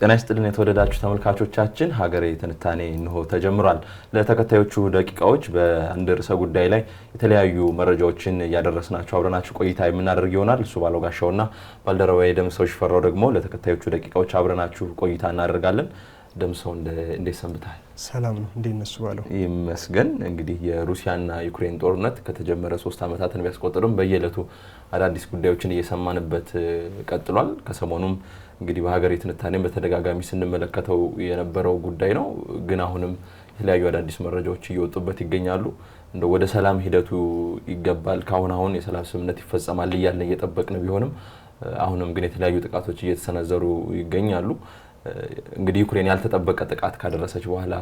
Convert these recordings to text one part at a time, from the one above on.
ጤና ይስጥልን የተወደዳችሁ ተመልካቾቻችን ሀገሬ ትንታኔ እንሆ ተጀምሯል። ለተከታዮቹ ደቂቃዎች በአንድ ርዕሰ ጉዳይ ላይ የተለያዩ መረጃዎችን ያደረስናችሁ አብረናችሁ ቆይታ የምናደርግ ይሆናል። እሱ ባለው ጋሻውና ባልደረባዬ ደምሰው ሽፈራው ደግሞ ለተከታዮቹ ደቂቃዎች አብረናችሁ ቆይታ እናደርጋለን። ደምሰው እንዴት ሰንብተሃል? ሰላም ነው። እንዴት ነሱ ባለው? ይመስገን። እንግዲህ የሩሲያና ዩክሬን ጦርነት ከተጀመረ 3 ዓመታትን ቢያስቆጥርም በየዕለቱ አዳዲስ ጉዳዮችን እየሰማንበት ቀጥሏል። ከሰሞኑም እንግዲህ በሀገሬ ትንታኔም በተደጋጋሚ ስንመለከተው የነበረው ጉዳይ ነው። ግን አሁንም የተለያዩ አዳዲስ መረጃዎች እየወጡበት ይገኛሉ። እንደ ወደ ሰላም ሂደቱ ይገባል ካሁን የሰላም ስምምነት ይፈጸማል እያልን እየጠበቅን ቢሆንም አሁንም ግን የተለያዩ ጥቃቶች እየተሰነዘሩ ይገኛሉ። እንግዲህ ዩክሬን ያልተጠበቀ ጥቃት ካደረሰች በኋላ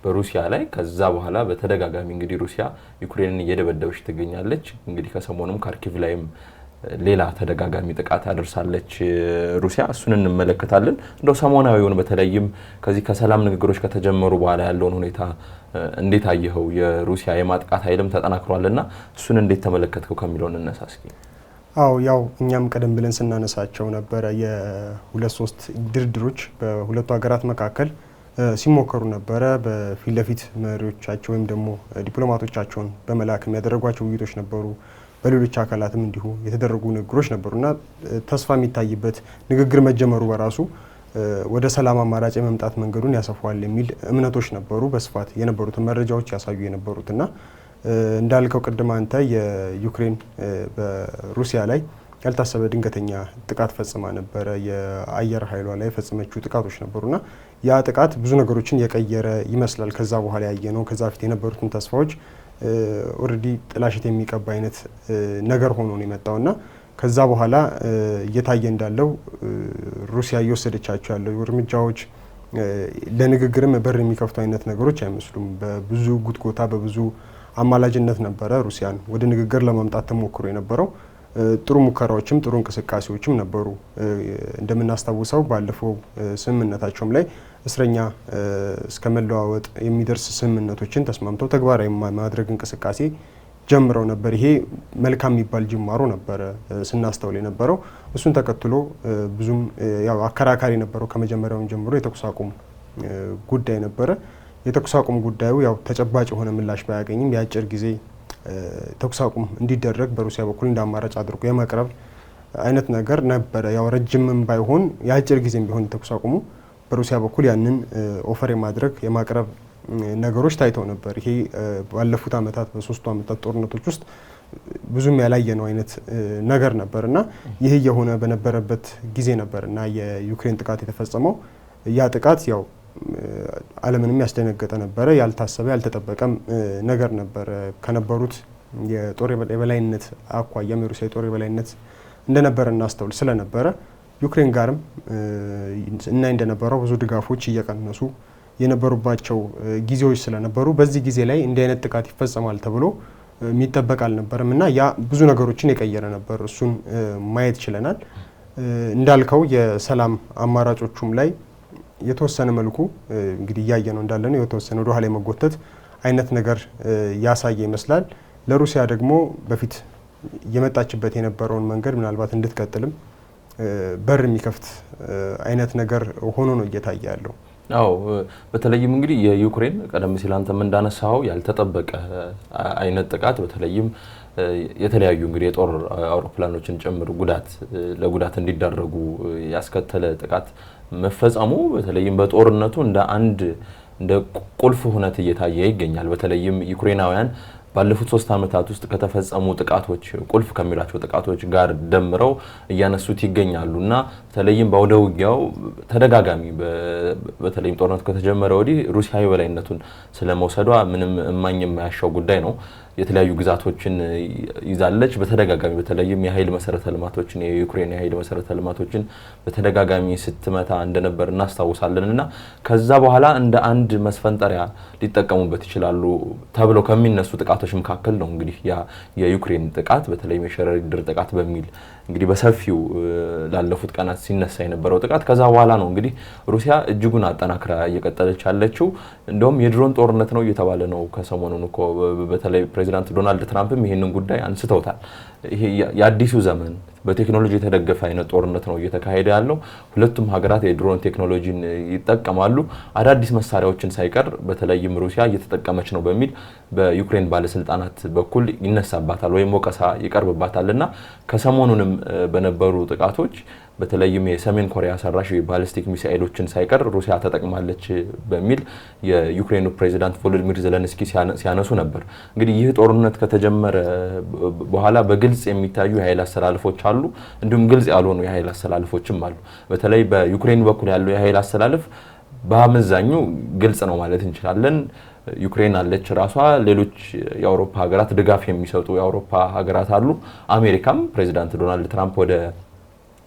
በሩሲያ ላይ ከዛ በኋላ በተደጋጋሚ እንግዲህ ሩሲያ ዩክሬንን እየደበደበች ትገኛለች። እንግዲህ ከሰሞኑም ካርኪቭ ላይም ሌላ ተደጋጋሚ ጥቃት አድርሳለች ሩሲያ። እሱን እንመለከታለን። እንደው ሰሞናዊውን በተለይም ከዚህ ከሰላም ንግግሮች ከተጀመሩ በኋላ ያለውን ሁኔታ እንዴት አየኸው? የሩሲያ የማጥቃት ኃይልም ተጠናክሯልና እሱን እንዴት ተመለከትከው ከሚለው እንነሳ እስኪ። አው ያው እኛም ቀደም ብለን ስናነሳቸው ነበረ የ2-3 ድርድሮች በሁለቱ ሀገራት መካከል ሲሞከሩ ነበረ። በፊት ለፊት መሪዎቻቸው ወይም ደግሞ ዲፕሎማቶቻቸውን በመላክ የሚያደርጓቸው ውይይቶች ነበሩ። በሌሎች አካላትም እንዲሁ የተደረጉ ንግግሮች ነበሩና ተስፋ የሚታይበት ንግግር መጀመሩ በራሱ ወደ ሰላም አማራጭ የመምጣት መንገዱን ያሰፋዋል የሚል እምነቶች ነበሩ። በስፋት የነበሩትን መረጃዎች ያሳዩ የነበሩትና እንዳልከው ቅድም አንተ የዩክሬን በሩሲያ ላይ ያልታሰበ ድንገተኛ ጥቃት ፈጽማ ነበረ። የአየር ኃይሏ ላይ የፈጸመችው ጥቃቶች ነበሩና ያ ጥቃት ብዙ ነገሮችን የቀየረ ይመስላል። ከዛ በኋላ ያየነው ከዛ ፊት የነበሩትን ተስፋዎች ኦሬዲ ጥላሽት የሚቀባ አይነት ነገር ሆኖ ነው የመጣውና ከዛ በኋላ እየታየ እንዳለው ሩሲያ እየወሰደቻቸው ያለው እርምጃዎች ለንግግርም በር የሚከፍቱ አይነት ነገሮች አይመስሉም። በብዙ ጉትጎታ በብዙ አማላጅነት ነበረ ሩሲያን ወደ ንግግር ለማምጣት ተሞክሮ የነበረው። ጥሩ ሙከራዎችም ጥሩ እንቅስቃሴዎችም ነበሩ። እንደምናስታውሰው ባለፈው ስምምነታቸውም ላይ እስረኛ እስከ መለዋወጥ የሚደርስ ስምምነቶችን ተስማምተው ተግባራዊ ማድረግ እንቅስቃሴ ጀምረው ነበር። ይሄ መልካም የሚባል ጅማሮ ነበረ ስናስተውል የነበረው። እሱን ተከትሎ ብዙም ያው አከራካሪ ነበረው። ከመጀመሪያውን ጀምሮ የተኩስ አቁም ጉዳይ ነበረ። የተኩስ አቁም ጉዳዩ ያው ተጨባጭ የሆነ ምላሽ ባያገኝም የአጭር ጊዜ ተኩስ አቁም እንዲደረግ በሩሲያ በኩል እንደ አማራጭ አድርጎ የማቅረብ አይነት ነገር ነበረ። ያው ረጅምም ባይሆን የአጭር ጊዜም ቢሆን ተኩስ አቁሙ በሩሲያ በኩል ያንን ኦፈር የማድረግ የማቅረብ ነገሮች ታይተው ነበር። ይሄ ባለፉት ዓመታት በ3 ዓመታት ጦርነቶች ውስጥ ብዙም ያላየነው አይነት ነገር ነበርና ይሄ የሆነ በነበረበት ጊዜ ነበርና የዩክሬን ጥቃት የተፈጸመው። ያ ጥቃት ያው ዓለምንም ያስደነገጠ ነበረ። ያልታሰበ ያልተጠበቀም ነገር ነበረ። ከነበሩት የጦር የበላይነት አኳያም የሩሲያ የጦር የበላይነት እንደነበረ እናስተውል ስለነበረ ዩክሬን ጋርም እና እንደነበረው ብዙ ድጋፎች እየቀነሱ የነበሩባቸው ጊዜዎች ስለነበሩ በዚህ ጊዜ ላይ እንዲህ አይነት ጥቃት ይፈጸማል ተብሎ የሚጠበቅ አልነበረም እና ያ ብዙ ነገሮችን የቀየረ ነበር። እሱን ማየት ችለናል። እንዳልከው የሰላም አማራጮቹም ላይ የተወሰነ መልኩ እንግዲህ እያየ ነው እንዳለ ነው የተወሰነ ወደ ኋላ መጎተት አይነት ነገር ያሳየ ይመስላል። ለሩሲያ ደግሞ በፊት የመጣችበት የነበረውን መንገድ ምናልባት እንድትቀጥልም በር የሚከፍት አይነት ነገር ሆኖ ነው እየታየ ያለው። አዎ በተለይም እንግዲህ የዩክሬን ቀደም ሲል አንተም እንዳነሳው ያልተጠበቀ አይነት ጥቃት በተለይም የተለያዩ እንግዲህ የጦር አውሮፕላኖችን ጭምር ለጉዳት እንዲዳረጉ ያስከተለ ጥቃት መፈጸሙ በተለይም በጦርነቱ እንደ ቁልፍ ሁነት እየታየ ይገኛል። በተለይም ዩክሬናውያን ባለፉት 3 ዓመታት ውስጥ ከተፈጸሙ ጥቃቶች ቁልፍ ከሚላቸው ጥቃቶች ጋር ደምረው እያነሱት ይገኛሉና በተለይም በአውደ ውጊያው ተደጋጋሚ በተለይም ጦርነቱ ከተጀመረ ወዲህ ሩሲያ የበላይነቱን ስለመውሰዷ ምንም እማኝ የማያሻው ጉዳይ ነው። የተለያዩ ግዛቶችን ይዛለች። በተደጋጋሚ በተለይም የኃይል መሰረተ ልማቶችን የዩክሬን የኃይል መሰረተ ልማቶችን በተደጋጋሚ ስትመታ እንደነበር እናስታውሳለንና ከዛ በኋላ እንደ አንድ መስፈንጠሪያ ሊጠቀሙበት ይችላሉ ተብለው ከሚነሱ ጥቃቶች መካከል ነው እንግዲህ የዩክሬን ጥቃት በተለይም የሸረሪት ድር ጥቃት በሚል እንግዲህ በሰፊው ላለፉት ቀናት ሲነሳ የነበረው ጥቃት ከዛ በኋላ ነው እንግዲህ ሩሲያ እጅጉን አጠናክራ እየቀጠለች ያለችው። እንደውም የድሮን ጦርነት ነው እየተባለ ነው ከሰሞኑን እኮ በተለይ ፕሬዚዳንት ዶናልድ ትራምፕም ይሄንን ጉዳይ አንስተውታል። ይሄ የአዲሱ ዘመን በቴክኖሎጂ የተደገፈ አይነት ጦርነት ነው እየተካሄደ ያለው። ሁለቱም ሀገራት የድሮን ቴክኖሎጂን ይጠቀማሉ። አዳዲስ መሳሪያዎችን ሳይቀር በተለይም ሩሲያ እየተጠቀመች ነው በሚል በዩክሬን ባለስልጣናት በኩል ይነሳባታል ወይም ወቀሳ ይቀርብባታልና ከሰሞኑንም በነበሩ ጥቃቶች በተለይም የሰሜን ኮሪያ ሰራሽ ባሊስቲክ ሚሳኤሎችን ሳይቀር ሩሲያ ተጠቅማለች በሚል የዩክሬኑ ፕሬዚዳንት ቮሎዲሚር ዜሌንስኪ ሲያነሱ ነበር። እንግዲህ ይህ ጦርነት ከተጀመረ በኋላ በግልጽ የሚታዩ የኃይል አስተላልፎች አሉ፣ እንዲሁም ግልጽ ያልሆኑ የኃይል አስተላልፎችም አሉ። በተለይ በዩክሬን በኩል ያለው የኃይል አስተላልፍ በአመዛኙ ግልጽ ነው ማለት እንችላለን። ዩክሬን አለች ራሷ፣ ሌሎች የአውሮፓ ሀገራት ድጋፍ የሚሰጡ የአውሮፓ ሀገራት አሉ። አሜሪካም ፕሬዚዳንት ዶናልድ ትራምፕ ወደ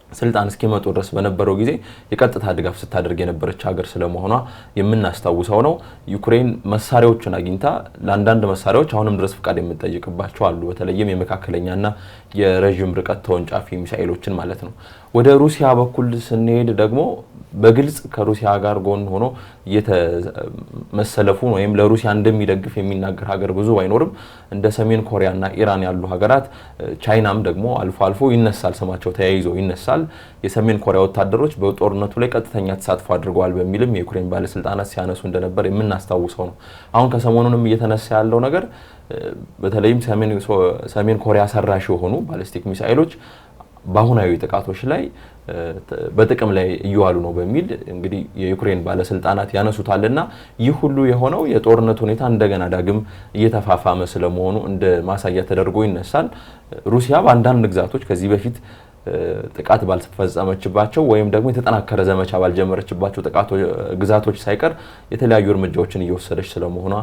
ስልጣን እስኪመጡ ድረስ በነበረው ጊዜ የቀጥታ ድጋፍ ስታደርግ የነበረች ሀገር ስለመሆኗ የምናስታውሰው ነው። ዩክሬን መሳሪያዎችን አግኝታ ለአንዳንድ መሳሪያዎች አሁንም ድረስ ፍቃድ የምትጠይቅባቸው አሉ። በተለይም የመካከለኛና የረዥም ርቀት ተወንጫፊ ሚሳኤሎችን ማለት ነው። ወደ ሩሲያ በኩል ስንሄድ ደግሞ በግልጽ ከሩሲያ ጋር ጎን ሆኖ መሰለፉን ወይም ለሩሲያ እንደሚደግፍ የሚናገር ሀገር ብዙ ባይኖርም እንደ ሰሜን ኮሪያና ኢራን ያሉ ሀገራት፣ ቻይናም ደግሞ አልፎ አልፎ ይነሳል፣ ስማቸው ተያይዞ ይነሳል። የሰሜን ኮሪያ ወታደሮች በጦርነቱ ላይ ቀጥተኛ ተሳትፎ አድርገዋል በሚልም የዩክሬን ባለስልጣናት ሲያነሱ እንደነበር የምናስታውሰው ነው። አሁን ከሰሞኑንም እየተነሳ ያለው ነገር በተለይም ሰሜን ኮሪያ ሰራሽ የሆኑ ባሊስቲክ ሚሳኤሎች በአሁናዊ ጥቃቶች ላይ በጥቅም ላይ እየዋሉ ነው በሚል እንግዲህ የዩክሬን ባለስልጣናት ያነሱታልና ይህ ሁሉ የሆነው የጦርነት ሁኔታ እንደገና ዳግም እየተፋፋመ ስለመሆኑ እንደ ማሳያ ተደርጎ ይነሳል። ሩሲያ በአንዳንድ ግዛቶች ከዚህ በፊት ጥቃት ባልፈጸመችባቸው ወይም ደግሞ የተጠናከረ ዘመቻ ባልጀመረችባቸው ግዛቶች ሳይቀር የተለያዩ እርምጃዎችን እየወሰደች ስለመሆኗ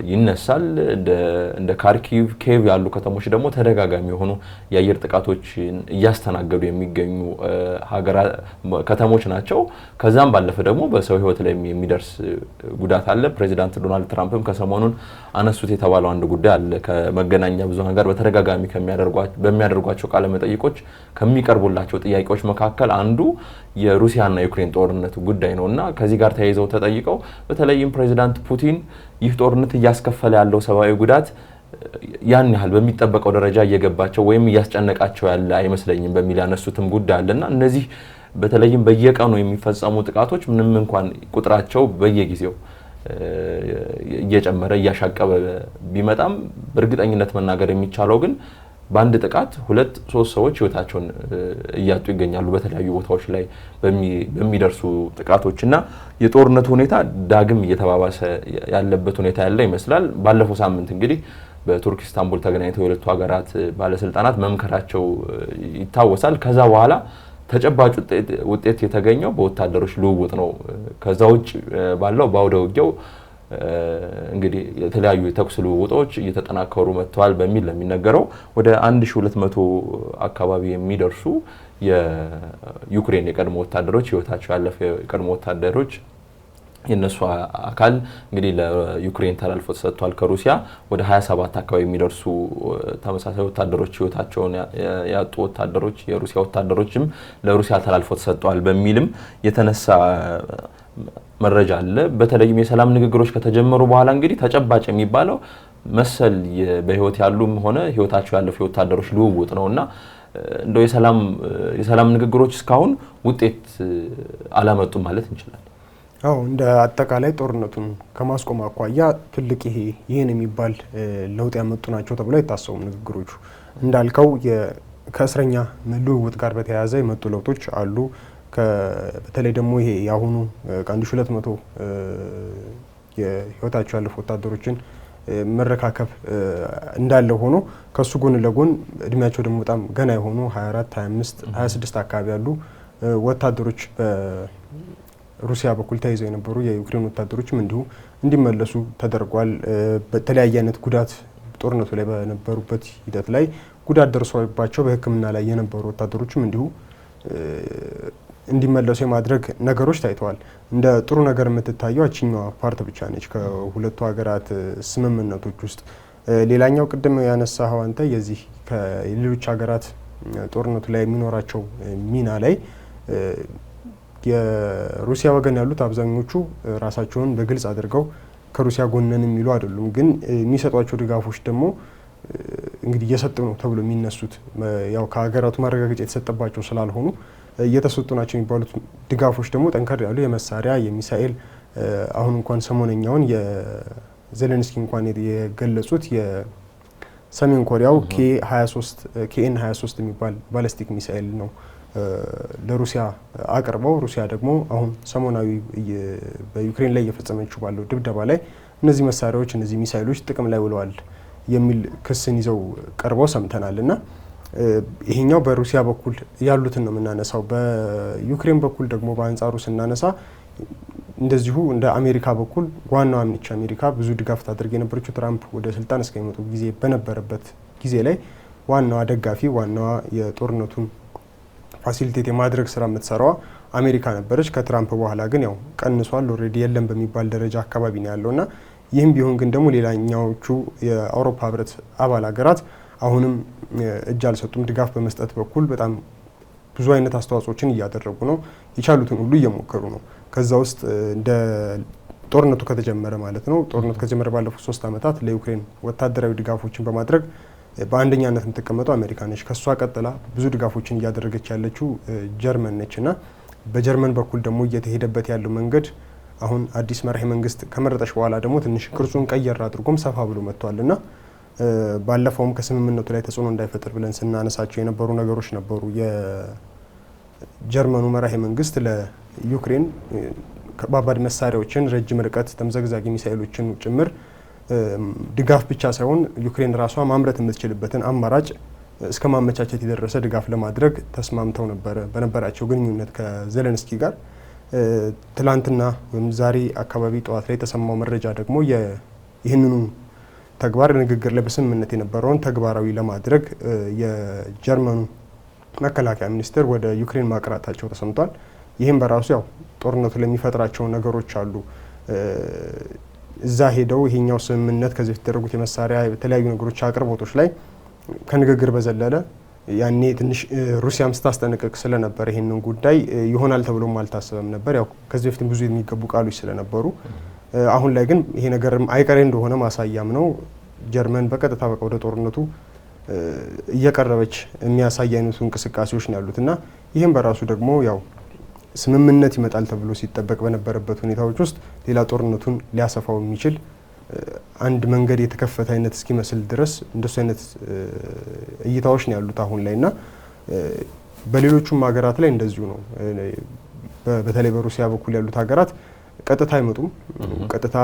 ይነሳል። እንደ ካርኪቭ፣ ኬቭ ያሉ ከተሞች ደግሞ ተደጋጋሚ የሆኑ የአየር ጥቃቶችን እያስተናገዱ የሚገኙ ከተሞች ናቸው። ከዛም ባለፈ ደግሞ በሰው ሕይወት ላይ የሚደርስ ጉዳት አለ። ፕሬዚዳንት ዶናልድ ትራምፕም ከሰሞኑን አነሱት የተባለው አንድ ጉዳይ አለ። ከመገናኛ ብዙሃን ጋር በተደጋጋሚ በሚያደርጓቸው ቃለ መጠይቆች ከሚቀርቡላቸው ጥያቄዎች መካከል አንዱ የሩሲያና የዩክሬን ጦርነት ጉዳይ ነውና ከዚህ ጋር ተያይዘው ተጠይቀው በተለይም ፕሬዚዳንት ፑቲን ይህ ጦርነት እያስከፈለ ያለው ሰብአዊ ጉዳት ያን ያህል በሚጠበቀው ደረጃ እየገባቸው ወይም እያስጨነቃቸው ያለ አይመስለኝም በሚል ያነሱትም ጉዳይ አለና እነዚህ በተለይም በየቀኑ የሚፈጸሙ ጥቃቶች ምንም እንኳን ቁጥራቸው በየጊዜው እየጨመረ እያሻቀበ ቢመጣም በእርግጠኝነት መናገር የሚቻለው ግን በአንድ ጥቃት 2-3 ሰዎች ህይወታቸውን እያጡ ይገኛሉ በተለያዩ ቦታዎች ላይ በሚደርሱ ጥቃቶችና የጦርነቱ ሁኔታ ዳግም እየተባባሰ ያለበት ሁኔታ ያለ ይመስላል። ባለፈው ሳምንት እንግዲህ በቱርክ ኢስታንቡል ተገናኝተው የሁለቱ ሀገራት ባለስልጣናት መምከራቸው ይታወሳል። ከዛ በኋላ ተጨባጭ ውጤት የተገኘው በወታደሮች ልውውጥ ነው። ከዛ ውጭ ባለው በአውደ ውጊያው እንግዲህ የተለያዩ የተኩስ ልውውጦች እየተጠናከሩ መጥተዋል በሚል ለሚነገረው ወደ 1200 አካባቢ የሚደርሱ የዩክሬን የቀድሞ ወታደሮች ህይወታቸው ያለፈ የቀድሞ ወታደሮች የነሱ አካል እንግዲህ ለዩክሬን ተላልፎ ተሰጥቷል። ከሩሲያ ወደ 27 አካባቢ የሚደርሱ ተመሳሳይ ወታደሮች ህይወታቸውን ያጡ ወታደሮች የሩሲያ ወታደሮችም ለሩሲያ ተላልፎ ተሰጥቷል በሚልም የተነሳ መረጃ አለ። በተለይም የሰላም ንግግሮች ከተጀመሩ በኋላ እንግዲህ ተጨባጭ የሚባለው መሰል በህይወት ያሉም ሆነ ህይወታቸው ያለፈ ወታደሮች ልውውጥ ነውና እንደው የሰላም ንግግሮች እስካሁን ውጤት አላመጡም ማለት እንችላለን። አዎ እንደ አጠቃላይ ጦርነቱን ከማስቆም አኳያ ትልቅ ይሄን የሚባል ለውጥ ያመጡ ናቸው ተብሎ አይታሰቡም ንግግሮቹ። እንዳልከው ከእስረኛ ልውውጥ ጋር በተያያዘ የመጡ ለውጦች አሉ። በተለይ ደግሞ ይሄ የአሁኑ ከ1200 የህይወታቸው ያለፉ ወታደሮችን መረካከብ እንዳለ ሆኖ ከሱ ጎን ለጎን እድሜያቸው ደግሞ በጣም ገና የሆኑ 24፣ 25፣ 26 አካባቢ ያሉ ወታደሮች በሩሲያ በኩል ተይዘው የነበሩ የዩክሬን ወታደሮችም እንዲሁ እንዲመለሱ ተደርጓል። በተለያየ አይነት ጉዳት ጦርነቱ ላይ በነበሩበት ሂደት ላይ ጉዳት ደርሶባቸው በሕክምና ላይ የነበሩ ወታደሮችም እንዲሁ እንዲመለሱ የማድረግ ነገሮች ታይተዋል። እንደ ጥሩ ነገር የምትታየው አችኛዋ ፓርት ብቻ ነች ከሁለቱ ሀገራት ስምምነቶች ውስጥ። ሌላኛው ቅድም ያነሳኸው አንተ የዚህ ከሌሎች ሀገራት ጦርነቱ ላይ የሚኖራቸው ሚና ላይ የሩሲያ ወገን ያሉት አብዛኞቹ ራሳቸውን በግልጽ አድርገው ከሩሲያ ጎን ነን የሚሉ አይደሉም። ግን የሚሰጧቸው ድጋፎች ደግሞ እንግዲህ እየሰጡ ነው ተብሎ የሚነሱት ያው ከሀገራቱ ማረጋገጫ የተሰጠባቸው ስላልሆኑ እየተሰጡ ናቸው የሚባሉት ድጋፎች ደግሞ ጠንከር ያሉ የመሳሪያ የሚሳኤል አሁን እንኳን ሰሞነኛውን የዜሌንስኪ እንኳን የገለጹት የሰሜን ኮሪያው ኬኤን 23 የሚባል ባላስቲክ ሚሳኤል ነው ለሩሲያ አቅርበው ሩሲያ ደግሞ አሁን ሰሞናዊ በዩክሬን ላይ እየፈጸመችው ባለው ድብደባ ላይ እነዚህ መሳሪያዎች እነዚህ ሚሳኤሎች ጥቅም ላይ ውለዋል የሚል ክስን ይዘው ቀርበው ሰምተናል። እና ይሄኛው በሩሲያ በኩል ያሉትን ነው የምናነሳው። በዩክሬን በኩል ደግሞ በአንጻሩ ስናነሳ እንደዚሁ እንደ አሜሪካ በኩል ዋናዋ ምንጭ አሜሪካ ብዙ ድጋፍ ታደርግ የነበረችው ትራምፕ ወደ ስልጣን እስከሚመጡ ጊዜ በነበረበት ጊዜ ላይ ዋናዋ ደጋፊ ዋናዋ የጦርነቱን ፋሲሊቴት የማድረግ ስራ የምትሰራዋ አሜሪካ ነበረች። ከትራምፕ በኋላ ግን ያው ቀንሷል፣ ኦልሬዲ የለም በሚባል ደረጃ አካባቢ ነው ያለውና ይህም ቢሆን ግን ደግሞ ሌላኛዎቹ የአውሮፓ ህብረት አባል ሀገራት አሁንም እጅ አልሰጡም። ድጋፍ በመስጠት በኩል በጣም ብዙ አይነት አስተዋጽኦችን እያደረጉ ነው፣ የቻሉትን ሁሉ እየሞከሩ ነው። ከዛ ውስጥ እንደ ጦርነቱ ከተጀመረ ማለት ነው ጦርነቱ ከተጀመረ ባለፉት 3 ዓመታት ለዩክሬን ወታደራዊ ድጋፎችን በማድረግ በአንደኛነት የምትቀመጠው አሜሪካ ነች። ከሷ ቀጥላ ብዙ ድጋፎችን እያደረገች ያለችው ጀርመን ነች እና በጀርመን በኩል ደግሞ እየተሄደበት ያለው መንገድ አሁን አዲስ መራሄ መንግስት ከመረጠች በኋላ ደግሞ ትንሽ ቅርጹን ቀየር አድርጎም ሰፋ ብሎ መጥቷል እና ባለፈውም ከስምምነቱ ላይ ተጽዕኖ እንዳይፈጥር ብለን ስናነሳቸው የነበሩ ነገሮች ነበሩ። የጀርመኑ መራሄ መንግስት ለዩክሬን ከባባድ መሳሪያዎችን ረጅም ርቀት ተምዘግዛጊ ሚሳኤሎችን ጭምር ድጋፍ ብቻ ሳይሆን ዩክሬን ራሷ ማምረት የምትችልበትን አማራጭ እስከ ማመቻቸት የደረሰ ድጋፍ ለማድረግ ተስማምተው በነበራቸው ግንኙነት ከዜሌንስኪ ጋር ትላንትና ወይም ዛሬ አካባቢ ጠዋት ላይ የተሰማው መረጃ ደግሞ ይህንኑ ተግባር ንግግር ላይ በስምምነት የነበረውን ተግባራዊ ለማድረግ የጀርመኑ መከላከያ ሚኒስቴር ወደ ዩክሬን ማቅራታቸው ተሰምቷል። ይህም በራሱ ያው ጦርነቱ ለሚፈጥራቸው ነገሮች አሉ። እዛ ሄደው ይሄኛው ስምምነት ከዚህ የተደረጉት የመሳሪያ የተለያዩ ነገሮች አቅርቦቶች ላይ ከንግግር በዘለለ ያኔ ትንሽ ሩሲያም ስታስጠነቅቅ ስለነበር ይሄንን ጉዳይ ይሆናል ተብሎም አልታሰበም ነበር። ያው ከዚህ በፊት ብዙ የሚገቡ ቃሎች ስለነበሩ አሁን ላይ ግን ይሄ ነገር አይቀሬ እንደሆነ ማሳያም ነው። ጀርመን በቀጥታ በቃ ወደ ጦርነቱ እየቀረበች የሚያሳይ አይነቱ እንቅስቃሴዎች ነው ያሉት እና ይህም በራሱ ደግሞ ያው ስምምነት ይመጣል ተብሎ ሲጠበቅ በነበረበት ሁኔታዎች ውስጥ ሌላ ጦርነቱን ሊያሰፋው የሚችል አንድ መንገድ የተከፈተ አይነት እስኪመስል ድረስ እንደሱ አይነት እይታዎች ነው ያሉት አሁን ላይ እና በሌሎቹም ሀገራት ላይ እንደዚሁ ነው። በተለይ በሩሲያ በኩል ያሉት ሀገራት ቀጥታ አይመጡም። ቀጥታ